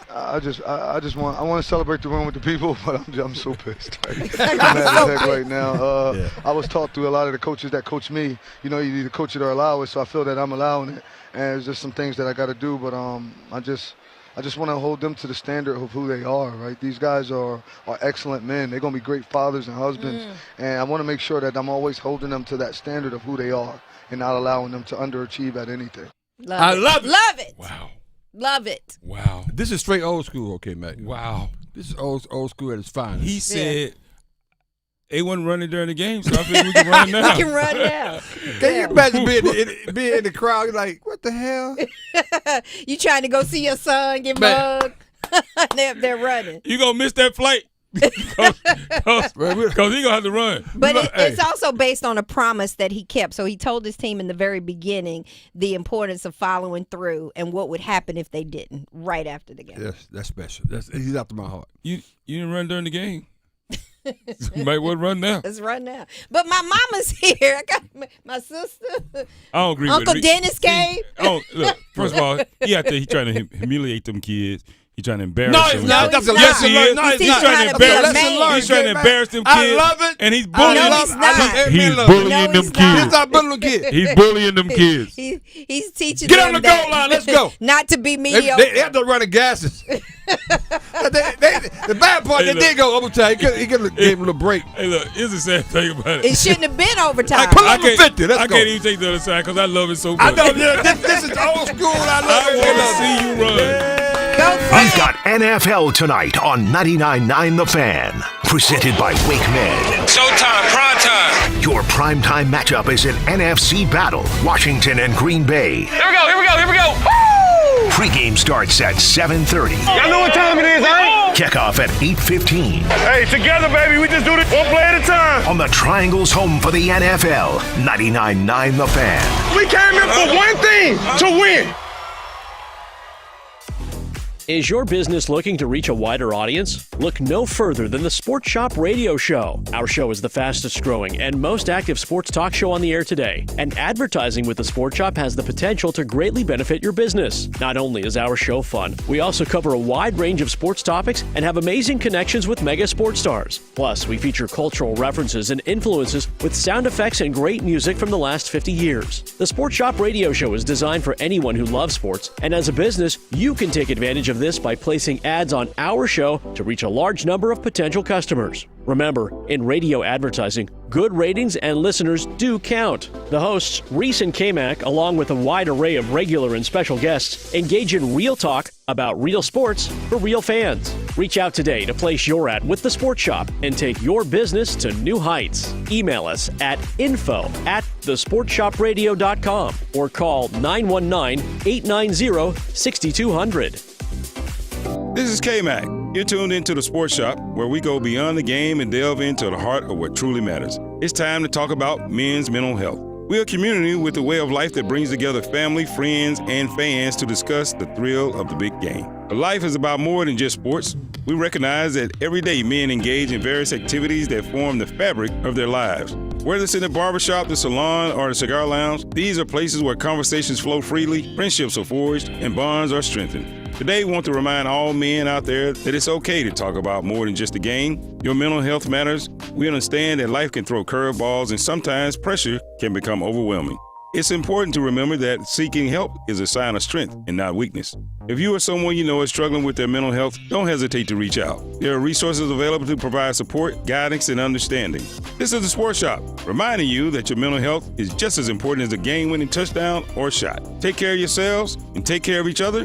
I want to celebrate the win with the people, but I'm so pissed. Right? I'm mad as heck right now. I was taught through a lot of the coaches that coach me. You know, you either coach it or allow it. So I feel that I'm allowing it, and it's just some things that I got to do. But I just want to hold them to the standard of who they are. Right? These guys are excellent men. They're gonna be great fathers and husbands, and I want to make sure that I'm always holding them to that standard of who they are, and not allowing them to underachieve at anything. Love it. Wow. Love it. Wow. This is straight old school, okay, Mac. Wow. This is old school at its finest. He said they wasn't running during the game, so I figured we can run now. We can run now. Can you imagine being in the crowd? You're like, what the hell? You trying to go see your son, give him a hug? They're running. You going to miss that flight? Because he going to have to run. But it's also based on a promise that he kept. So he told his team in the very beginning the importance of following through and what would happen if they didn't right after the game. Yes, that's special. He's after my heart. You didn't run during the game. You might want to run now. Let's run now. But my mama's here. I got my sister. I don't agree Uncle with Dennis came. Look, first of all, he out there, he trying to humiliate them kids. He's trying to embarrass them. No, he's not. Yes, he is. No, he's trying to embarrass them. He's trying to embarrass them kids. I love it. And he's bullying them. He's bullying them kids. He's not bullying kids. He's bullying them kids. He's teaching Get them on the goal line. Let's go. Not to be mediocre. They have to run the gases. The bad part, they did go overtime. He gave him a little break. Hey, look, here's the sad thing about it. It shouldn't have been overtime. Pull over 50. Let's I go. can't even take the other side because I love it so much. I know. This is old school. I love it. I want to see you run. We've got NFL tonight on 99.9 The Fan. Presented by WakeMed. Showtime, prime time. Your primetime matchup is an NFC battle. Washington and Green Bay. Here we go. Woo! Pre-game starts at 7:30. Y'all know what time it is, huh? Kickoff at 8:15. Hey, together, baby. We just do this one play at a time. On the Triangle's home for the NFL, 99.9 The Fan. We came here for one thing, to win. Is your business looking to reach a wider audience? Look no further than the Sports Shop Radio Show. Our show is the fastest growing and most active sports talk show on the air today. And advertising with the Sports Shop has the potential to greatly benefit your business. Not only is our show fun, we also cover a wide range of sports topics and have amazing connections with mega sports stars. Plus, we feature cultural references and influences with sound effects and great music from the last 50 years. The Sports Shop Radio Show is designed for anyone who loves sports, and as a business, you can take advantage of this by placing ads on our show to reach a large number of potential customers. Remember, in radio advertising, good ratings and listeners do count. The hosts, Reese and Kmac, along with a wide array of regular and special guests, engage in real talk about real sports for real fans. Reach out today to place your ad with the Sports Shop and take your business to new heights. Email us at info@thesportsshopradio.com or call 919-890-6200. This is Kmac. You're tuned into the Sports Shop, where we go beyond the game and delve into the heart of what truly matters. It's time to talk about men's mental health. We're a community with a way of life that brings together family, friends, and fans to discuss the thrill of the big game. But life is about more than just sports. We recognize that every day men engage in various activities that form the fabric of their lives. Whether it's in the barbershop, the salon, or the cigar lounge, these are places where conversations flow freely, friendships are forged, and bonds are strengthened. Today, we want to remind all men out there that it's okay to talk about more than just the game. Your mental health matters. We understand that life can throw curveballs, and sometimes pressure can become overwhelming. It's important to remember that seeking help is a sign of strength and not weakness. If you or someone you know is struggling with their mental health, don't hesitate to reach out. There are resources available to provide support, guidance, and understanding. This is the Sports Shop, reminding you that your mental health is just as important as a game-winning touchdown or shot. Take care of yourselves and take care of each other.